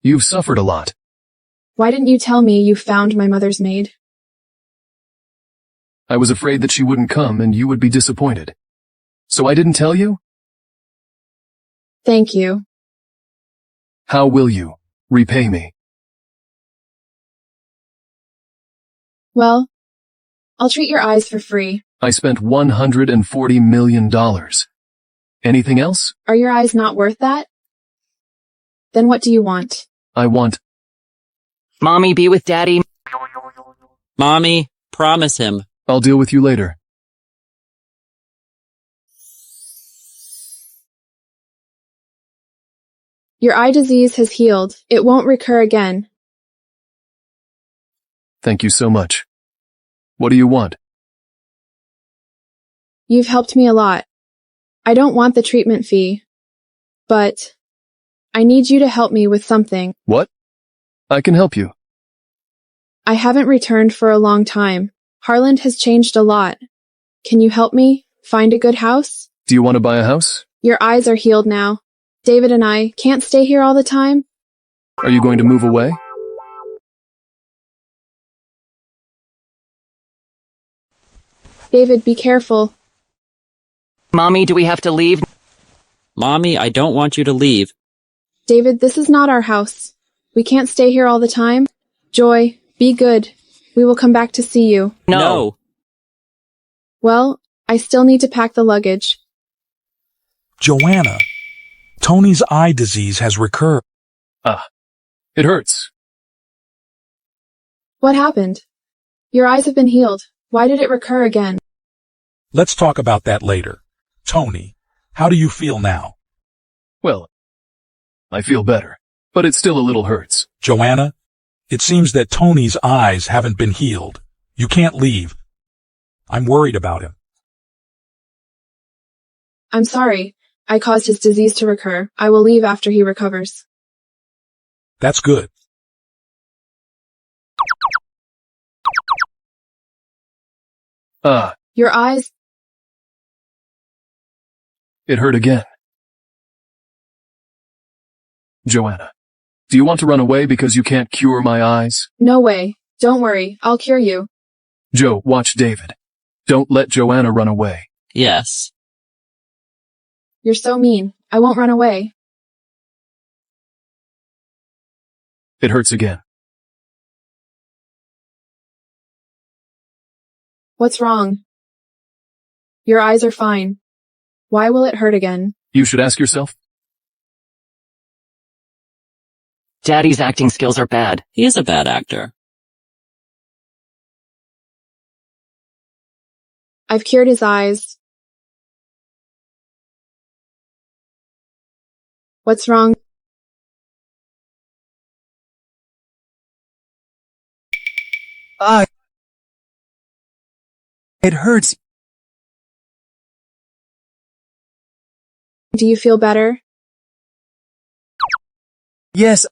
You've suffered a lot. Why didn't you tell me you found my mother's maid? I was afraid that she wouldn't come and you would be disappointed. So I didn't tell you? Thank you. How will you repay me? Well, I'll treat your eyes for free. I spent $140 million. Anything else? Are your eyes not worth that? Then what do you want? I want... Mommy, be with Daddy. Mommy, promise him. I'll deal with you later. Your eye disease has healed. It won't recur again. Thank you so much. What do you want? You've helped me a lot. I don't want the treatment fee, but I need you to help me with something. What? I can help you. I haven't returned for a long time. Harland has changed a lot. Can you help me find a good house? Do you want to buy a house? Your eyes are healed now. David and I can't stay here all the time. Are you going to move away? David, be careful. Mommy, do we have to leave? Mommy, I don't want you to leave. David, this is not our house. We can't stay here all the time. Joy, be good. We will come back to see you. No. Well, I still need to pack the luggage. Joanna, Tony's eye disease has recurred. It hurts. What happened? Your eyes have been healed. Why did it recur again? Let's talk about that later. Tony, how do you feel now? Well, I feel better, but it still a little hurts. Joanna, it seems that Tony's eyes haven't been healed. You can't leave. I'm worried about him. I'm sorry. I caused his disease to recur. I will leave after he recovers. That's good. Your eyes... It hurt again. Joanna, do you want to run away because you can't cure my eyes? No way. Don't worry. I'll cure you. Joe, watch David. Don't let Joanna run away. Yes. You're so mean. I won't run away. It hurts again. What's wrong? Your eyes are fine. Why will it hurt again? You should ask yourself. Daddy's acting skills are bad. He is a bad actor. I've cured his eyes. What's wrong? It hurts. Do you feel better? Yes.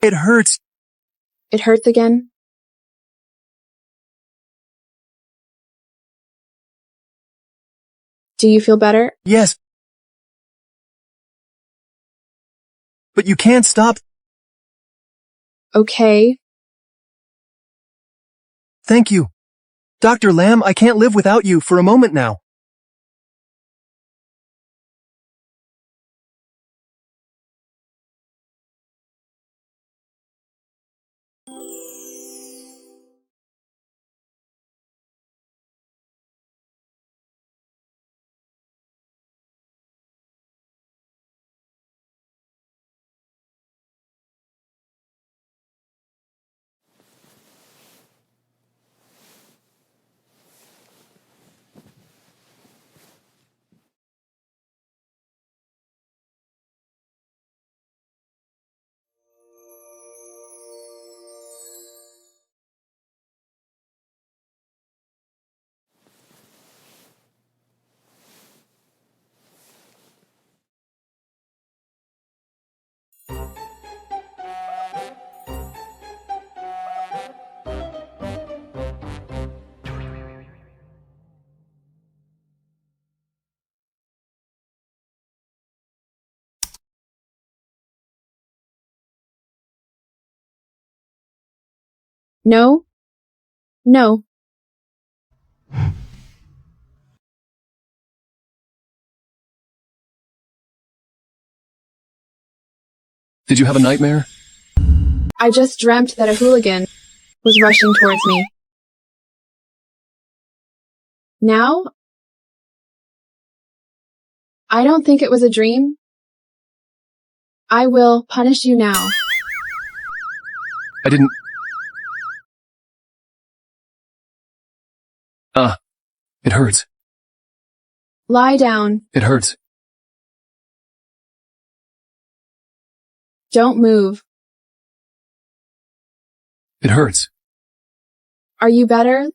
It hurts. It hurts again? Do you feel better? Yes. But you can't stop. Okay. Thank you. Dr. Lamb, I can't live without you for a moment now. No? No. Did you have a nightmare? I just dreamt that a hooligan was rushing towards me. Now? I don't think it was a dream. I will punish you now. I didn't... It hurts. Lie down. It hurts. Don't move. It hurts. Are you better?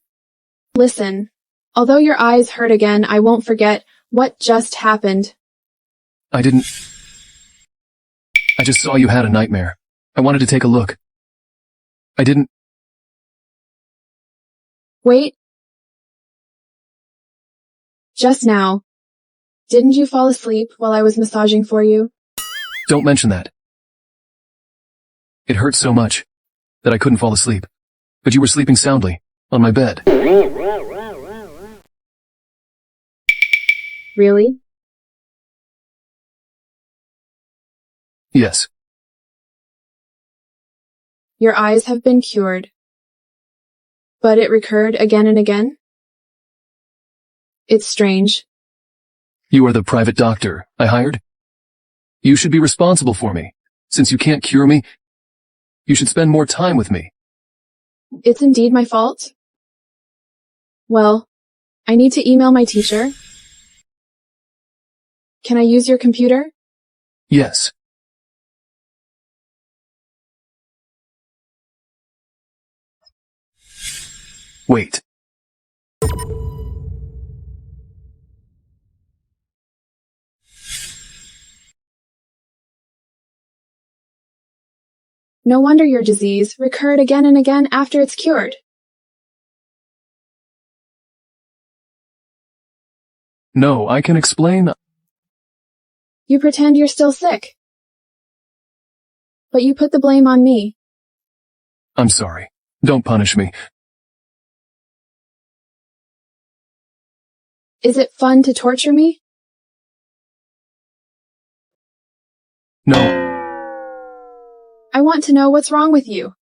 Listen. Although your eyes hurt again, I won't forget what just happened. I didn't... I just saw you had a nightmare. I wanted to take a look. I didn't... Wait. Just now. Didn't you fall asleep while I was massaging for you? Don't mention that. It hurt so much that I couldn't fall asleep. But you were sleeping soundly on my bed. Really? Yes. Your eyes have been cured. But it recurred again and again? It's strange. You are the private doctor I hired? You should be responsible for me. Since you can't cure me, you should spend more time with me. It's indeed my fault. Well, I need to email my teacher. Can I use your computer? Yes. Wait. No wonder your disease recurred again and again after it's cured. No, I can explain. You pretend you're still sick. But you put the blame on me. I'm sorry. Don't punish me. Is it fun to torture me? No. I want to know what's wrong with you.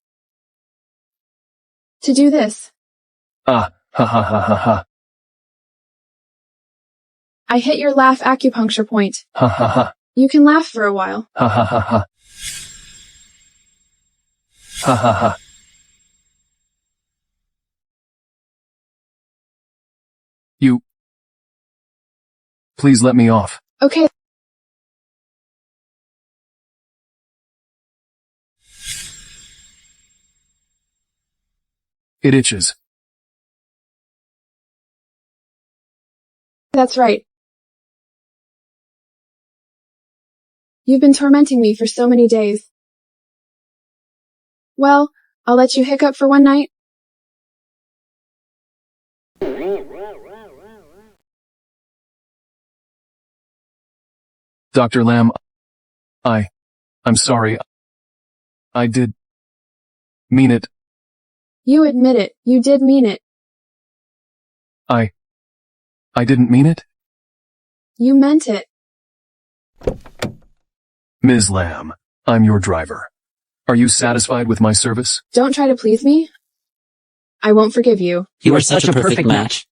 To do this. Ha ha ha ha. I hit your laugh acupuncture point. Ha ha ha. You can laugh for a while. Ha ha ha ha. Ha ha ha. You... Please let me off. Okay. It itches. That's right. You've been tormenting me for so many days. Well, I'll let you hiccup for one night. Dr. Lamb, I'm sorry. I did mean it. You admit it. You did mean it. I didn't mean it? You meant it. Ms. Lamb, I'm your driver. Are you satisfied with my service? Don't try to please me. I won't forgive you. You are such a perfect match.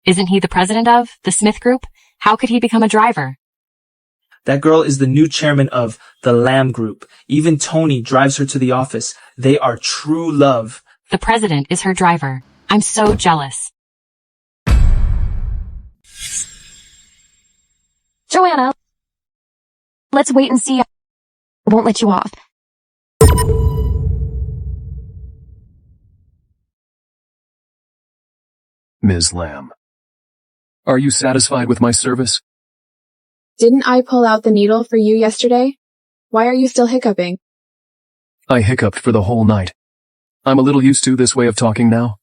Isn't he the president of the Smith Group? How could he become a driver? That girl is the new chairman of the Lamb Group. Even Tony drives her to the office. They are true love. The president is her driver. I'm so jealous. Joanna, let's wait and see. I won't let you off. Ms. Lamb, are you satisfied with my service? Didn't I pull out the needle for you yesterday? Why are you still hiccuping? I hiccuped for the whole night. I'm a little used to this way of talking now.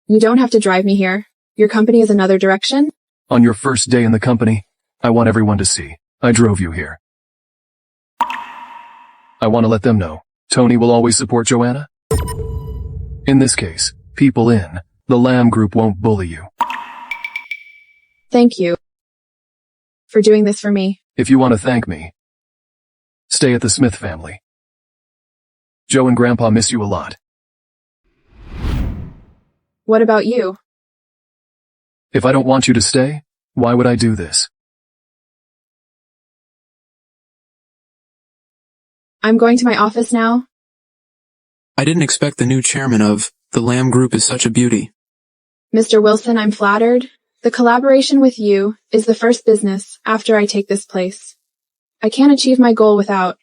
You don't have to drive me here. Your company is another direction? On your first day in the company, I want everyone to see. I drove you here. I want to let them know. Tony will always support Joanna. In this case, people in the Lamb group won't bully you. Thank you for doing this for me. If you want to thank me, stay at the Smith family. Joe and Grandpa miss you a lot. What about you? If I don't want you to stay, why would I do this? I'm going to my office now. I didn't expect the new chairman of the Lamb Group is such a beauty. Mr. Wilson, I'm flattered. The collaboration with you is the first business after I take this place. I can't achieve my goal without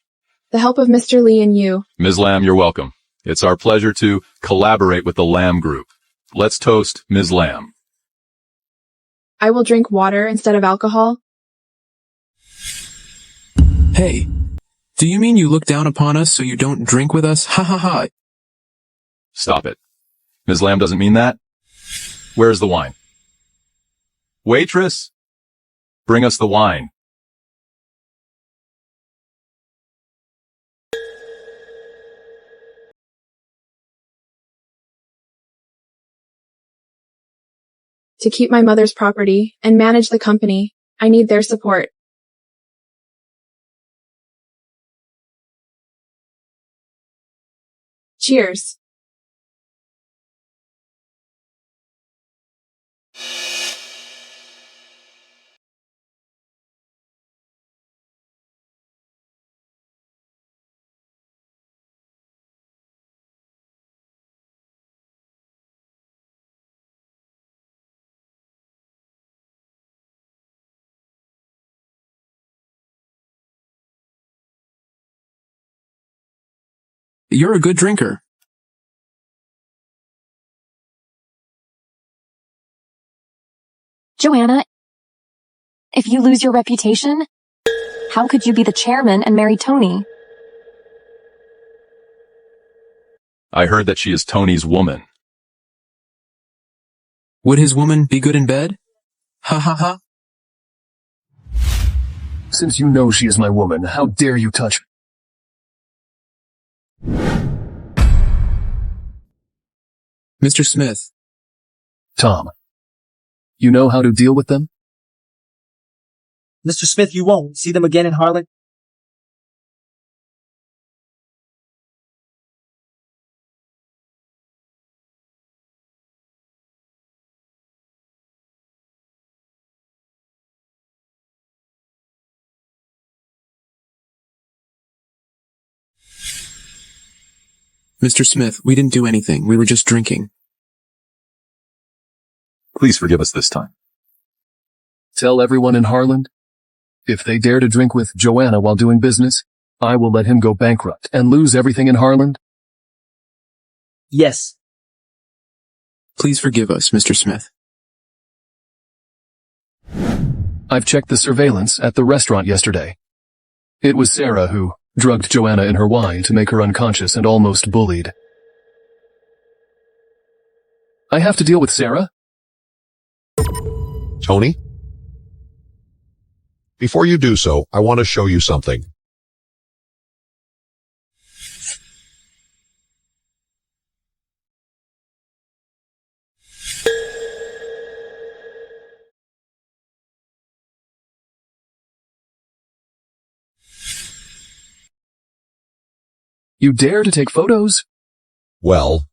the help of Mr. Lee and you. Ms. Lamb, you're welcome. It's our pleasure to collaborate with the Lamb Group. Let's toast Ms. Lamb. I will drink water instead of alcohol. Hey, do you mean you look down upon us so you don't drink with us? Ha ha ha. Stop it. Ms. Lamb doesn't mean that. Where's the wine? Waitress, bring us the wine. To keep my mother's property and manage the company, I need their support. Cheers. You're a good drinker. Joanna, if you lose your reputation, how could you be the chairman and marry Tony? I heard that she is Tony's woman. Would his woman be good in bed? Ha ha ha. Since you know she is my woman, how dare you touch me? Mr. Smith. Tom. You know how to deal with them? Mr. Smith, you won't see them again in Harlan? Mr. Smith, we didn't do anything. We were just drinking. Please forgive us this time. Tell everyone in Harlan, if they dare to drink with Joanna while doing business, I will let him go bankrupt and lose everything in Harlan. Yes. Please forgive us, Mr. Smith. I've checked the surveillance at the restaurant yesterday. It was Sarah who drugged Joanna in her wine to make her unconscious and almost bullied. I have to deal with Sarah. Tony? Before you do so, I want to show you something. You dare to take photos? Well,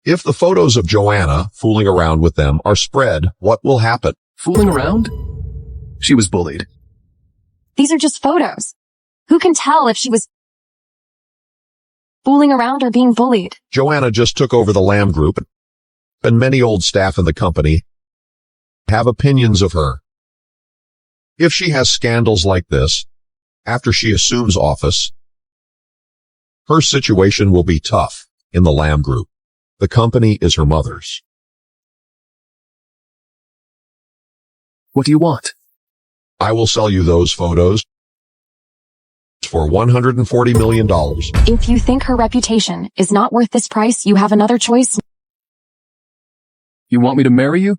if the photos of Joanna fooling around with them are spread, what will happen? Fooling around? She was bullied. These are just photos. Who can tell if she was fooling around or being bullied? Joanna just took over the Lamb Group, and many old staff in the company have opinions of her. If she has scandals like this, after she assumes office, her situation will be tough in the Lamb Group. The company is her mother's. What do you want? I will sell you those photos for $140 million. If you think her reputation is not worth this price, you have another choice. You want me to marry you?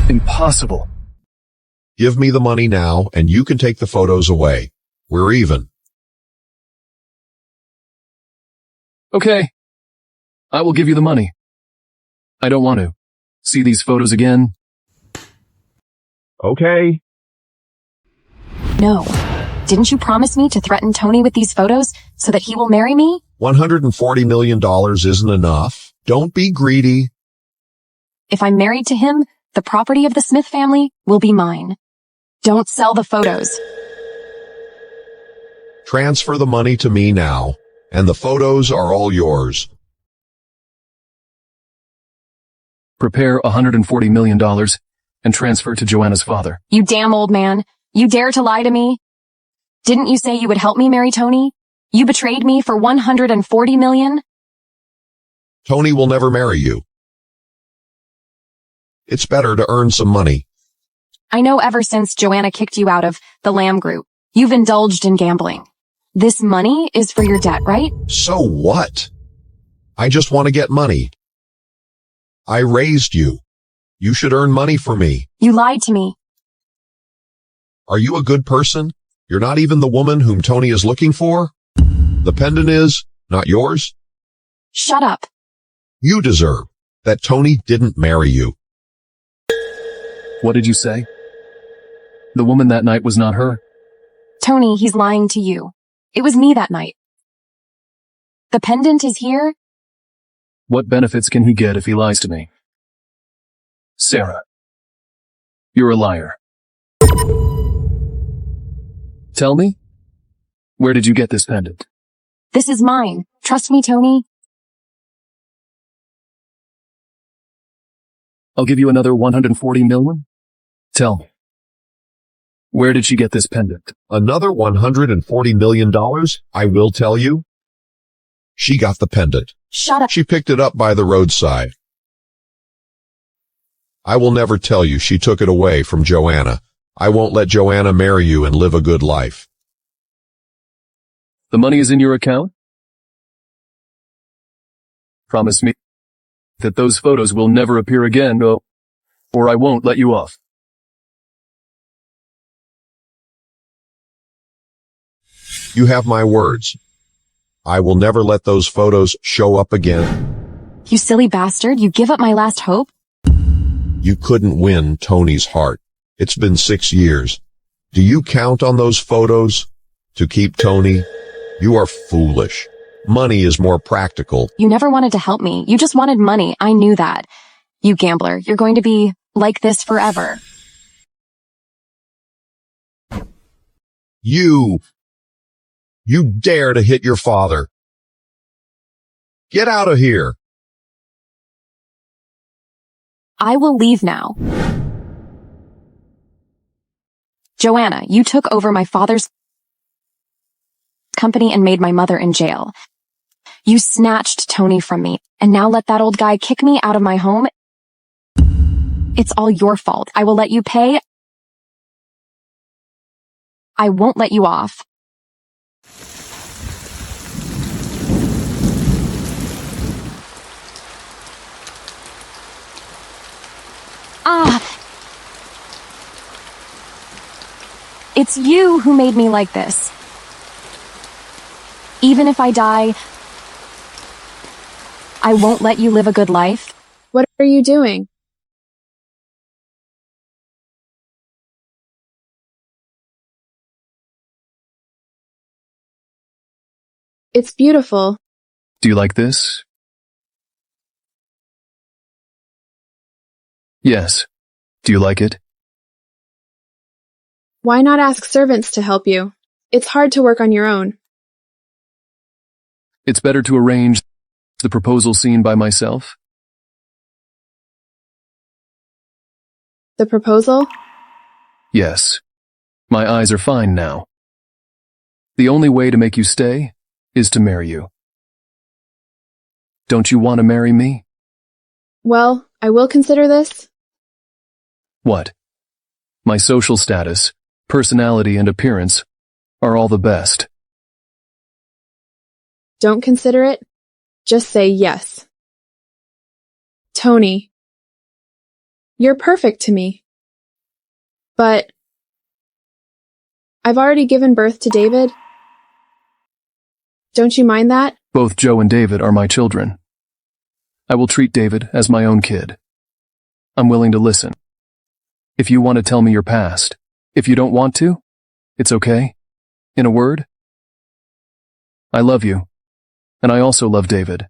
Impossible. Give me the money now, and you can take the photos away. We're even. Okay. I will give you the money. I don't want to see these photos again. Okay. No. Didn't you promise me to threaten Tony with these photos so that he will marry me? $140 million isn't enough. Don't be greedy. If I'm married to him, the property of the Smith family will be mine. Don't sell the photos. Transfer the money to me now, and the photos are all yours. Prepare $140 million and transfer to Joanna's father. You damn old man. You dare to lie to me? Didn't you say you would help me marry Tony? You betrayed me for $140 million? Tony will never marry you. It's better to earn some money. I know ever since Joanna kicked you out of the Lamb Group, you've indulged in gambling. This money is for your debt, right? So what? I just want to get money. I raised you. You should earn money for me. You lied to me. Are you a good person? You're not even the woman whom Tony is looking for? The pendant is not yours? Shut up. You deserve that Tony didn't marry you. What did you say? The woman that night was not her? Tony, he's lying to you. It was me that night. The pendant is here. What benefits can he get if he lies to me? Sarah, you're a liar. Tell me, where did you get this pendant? This is mine. Trust me, Tony. I'll give you another $140 million. Tell me, where did she get this pendant? Another $140 million? I will tell you. She got the pendant. Shut up. She picked it up by the roadside. I will never tell you she took it away from Joanna. I won't let Joanna marry you and live a good life. The money is in your account? Promise me that those photos will never appear again, or I won't let you off. You have my words. I will never let those photos show up again. You silly bastard. You give up my last hope? You couldn't win Tony's heart. It's been 6 years. Do you count on those photos to keep Tony? You are foolish. Money is more practical. You never wanted to help me. You just wanted money. I knew that. You gambler. You're going to be like this forever. You dare to hit your father. Get out of here. I will leave now. Joanna, you took over my father's company and made my mother in jail. You snatched Tony from me, and now let that old guy kick me out of my home. It's all your fault. I will let you pay. I won't let you off. It's you who made me like this. Even if I die, I won't let you live a good life. What are you doing? It's beautiful. Do you like this? Yes. Do you like it? Why not ask servants to help you? It's hard to work on your own. It's better to arrange the proposal scene by myself. The proposal? Yes. My eyes are fine now. The only way to make you stay is to marry you. Don't you want to marry me? Well, I will consider this. What? My social status, personality, and appearance are all the best. Don't consider it. Just say yes. Tony, you're perfect to me. But I've already given birth to David. Don't you mind that? Both Joe and David are my children. I will treat David as my own kid. I'm willing to listen. If you want to tell me your past, if you don't want to, it's okay. In a word, I love you, and I also love David.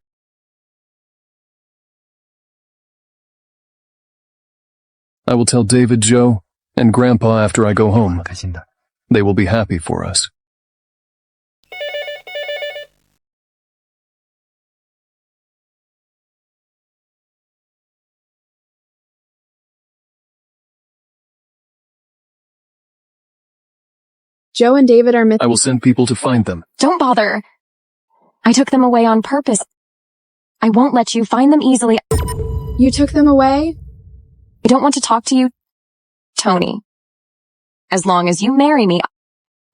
I will tell David, Joe, and Grandpa after I go home. They will be happy for us. Joe and David are I will send people to find them. Don't bother. I took them away on purpose. I won't let you find them easily. You took them away? I don't want to talk to you, Tony. As long as you marry me,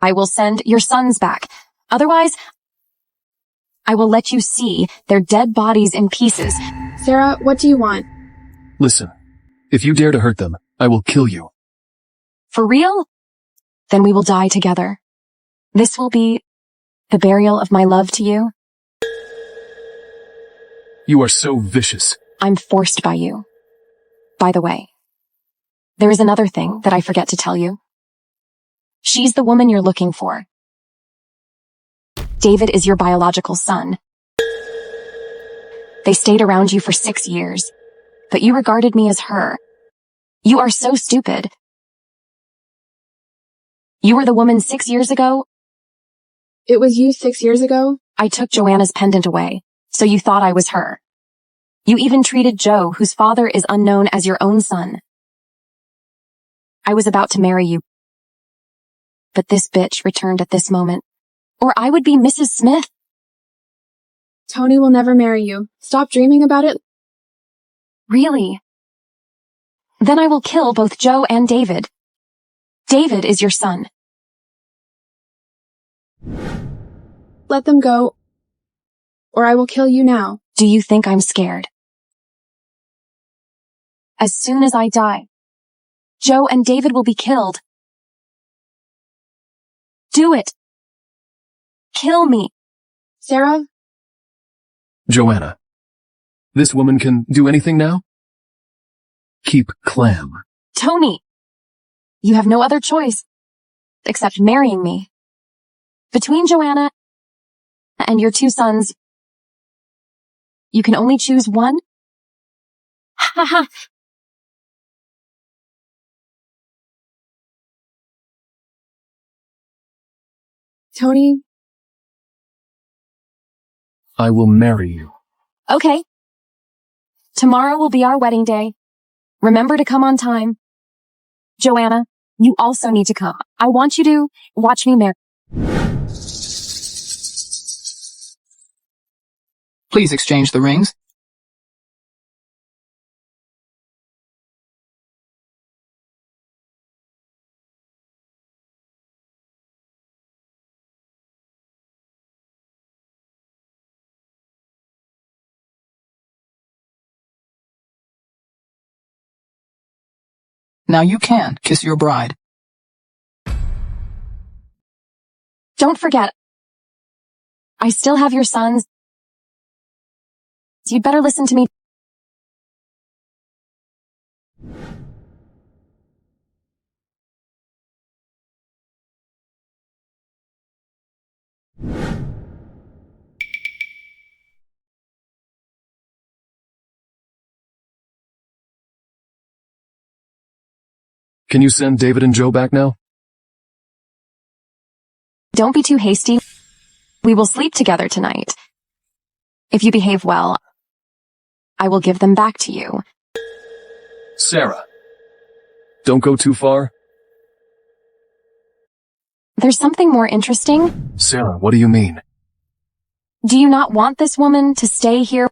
I will send your sons back. Otherwise, I will let you see their dead bodies in pieces. Sarah, what do you want? Listen, if you dare to hurt them, I will kill you. For real? Then we will die together. This will be the burial of my love to you. You are so vicious. I'm forced by you. By the way, there is another thing that I forget to tell you. She's the woman you're looking for. David is your biological son. They stayed around you for 6 years, but you regarded me as her. You are so stupid. You were the woman 6 years ago. It was you 6 years ago? I took Joanna's pendant away, so you thought I was her. You even treated Joe, whose father is unknown, as your own son. I was about to marry you, but this bitch returned at this moment, or I would be Mrs. Smith. Tony will never marry you. Stop dreaming about it. Really? Then I will kill both Joe and David. David is your son. Let them go, or I will kill you now. Do you think I'm scared? As soon as I die, Joe and David will be killed. Do it. Kill me. Sarah? Joanna, this woman can do anything now? Keep clam. Tony, you have no other choice except marrying me. Between Joanna and your 2 sons, you can only choose one? Ha ha! Tony? I will marry you. Okay. Tomorrow will be our wedding day. Remember to come on time. Joanna, you also need to come. I want you to watch me marry. Please exchange the rings. Now you can kiss your bride. Don't forget, I still have your sons. You'd better listen to me. Can you send David and Joe back now? Don't be too hasty. We will sleep together tonight. If you behave well, I will give them back to you. Sarah, don't go too far. There's something more interesting. Sarah, what do you mean? Do you not want this woman to stay here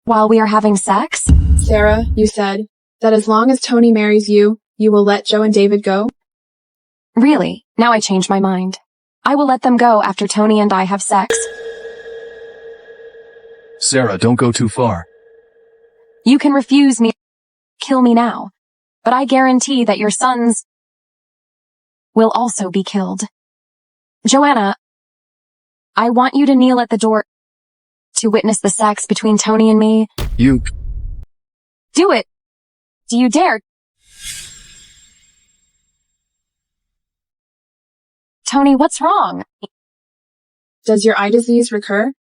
while we are having sex? Sarah, you said that as long as Tony marries you, you will let Joe and David go? Really? Now I changed my mind. I will let them go after Tony and I have sex. Sarah, don't go too far. You can refuse me, kill me now, but I guarantee that your sons will also be killed. Joanna, I want you to kneel at the door to witness the sex between Tony and me. You... Do it! Do you dare? Tony, what's wrong? Does your eye disease recur?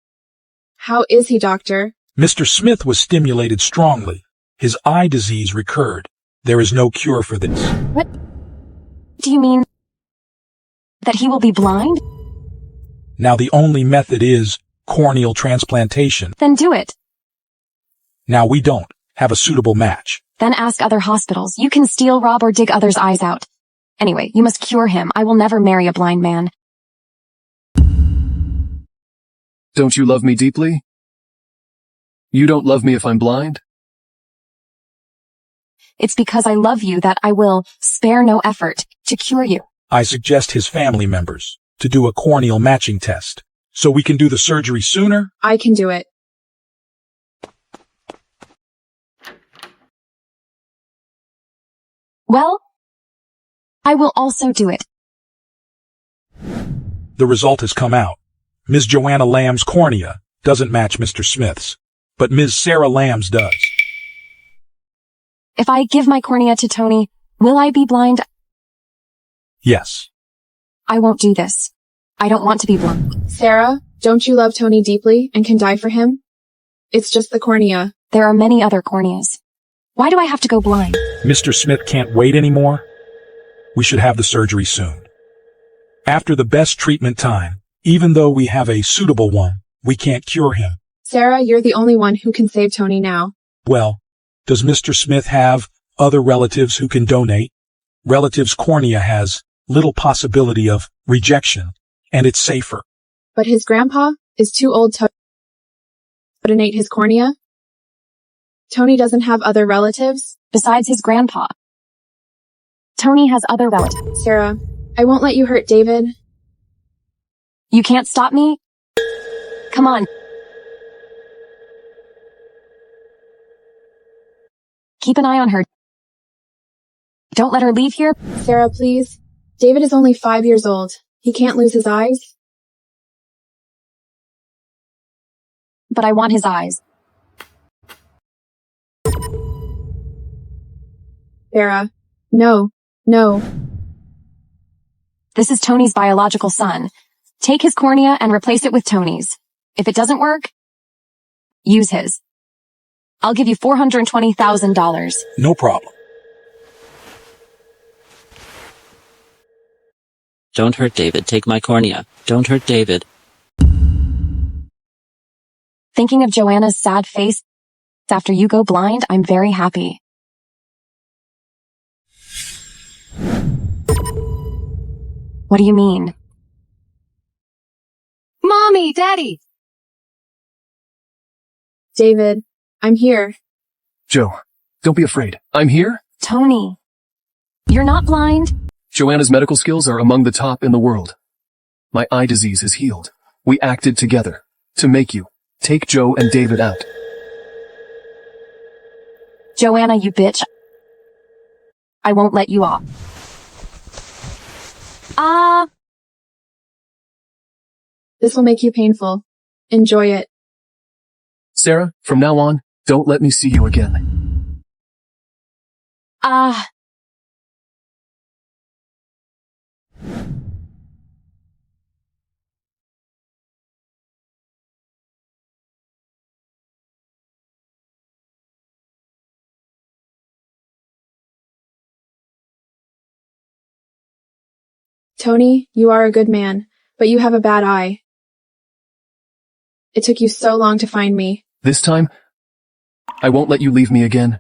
How is he, doctor? Mr. Smith was stimulated strongly. His eye disease recurred. There is no cure for this. What? Do you mean that he will be blind? Now the only method is corneal transplantation. Then do it. Now we don't have a suitable match. Then ask other hospitals. You can steal, rob, or dig others' eyes out. Anyway, you must cure him. I will never marry a blind man. Don't you love me deeply? You don't love me if I'm blind? It's because I love you that I will spare no effort to cure you. I suggest his family members to do a corneal matching test so we can do the surgery sooner. I can do it. Well, I will also do it. The result has come out. Ms. Joanna Lamb's cornea doesn't match Mr. Smith's, but Ms. Sarah Lamb's does. If I give my cornea to Tony, will I be blind? Yes. I won't do this. I don't want to be blind. Sarah, don't you love Tony deeply and can die for him? It's just the cornea. There are many other corneas. Why do I have to go blind? Mr. Smith can't wait anymore. We should have the surgery soon. After the best treatment time, even though we have a suitable one, we can't cure him. Sarah, you're the only one who can save Tony now. Well, does Mr. Smith have other relatives who can donate? Relatives' cornea has little possibility of rejection, and it's safer. But his grandpa is too old to donate his cornea? Tony doesn't have other relatives? Besides his grandpa. Tony has other relatives. Sarah, I won't let you hurt David. You can't stop me? Come on. Keep an eye on her. Don't let her leave here. Sarah, please. David is only 5 years old. He can't lose his eyes. But I want his eyes. Sarah, no, no. This is Tony's biological son. Take his cornea and replace it with Tony's. If it doesn't work, use his. I'll give you $420,000. No problem. Don't hurt David. Take my cornea. Don't hurt David. Thinking of Joanna's sad face after you go blind, I'm very happy. What do you mean? Mommy, Daddy! David, I'm here. Joe, don't be afraid. I'm here. Tony, you're not blind? Joanna's medical skills are among the top in the world. My eye disease is healed. We acted together to make you take Joe and David out. Joanna, you bitch. I won't let you off. This will make you painful. Enjoy it. Sarah, from now on, don't let me see you again. Tony, you are a good man, but you have a bad eye. It took you so long to find me. This time, I won't let you leave me again.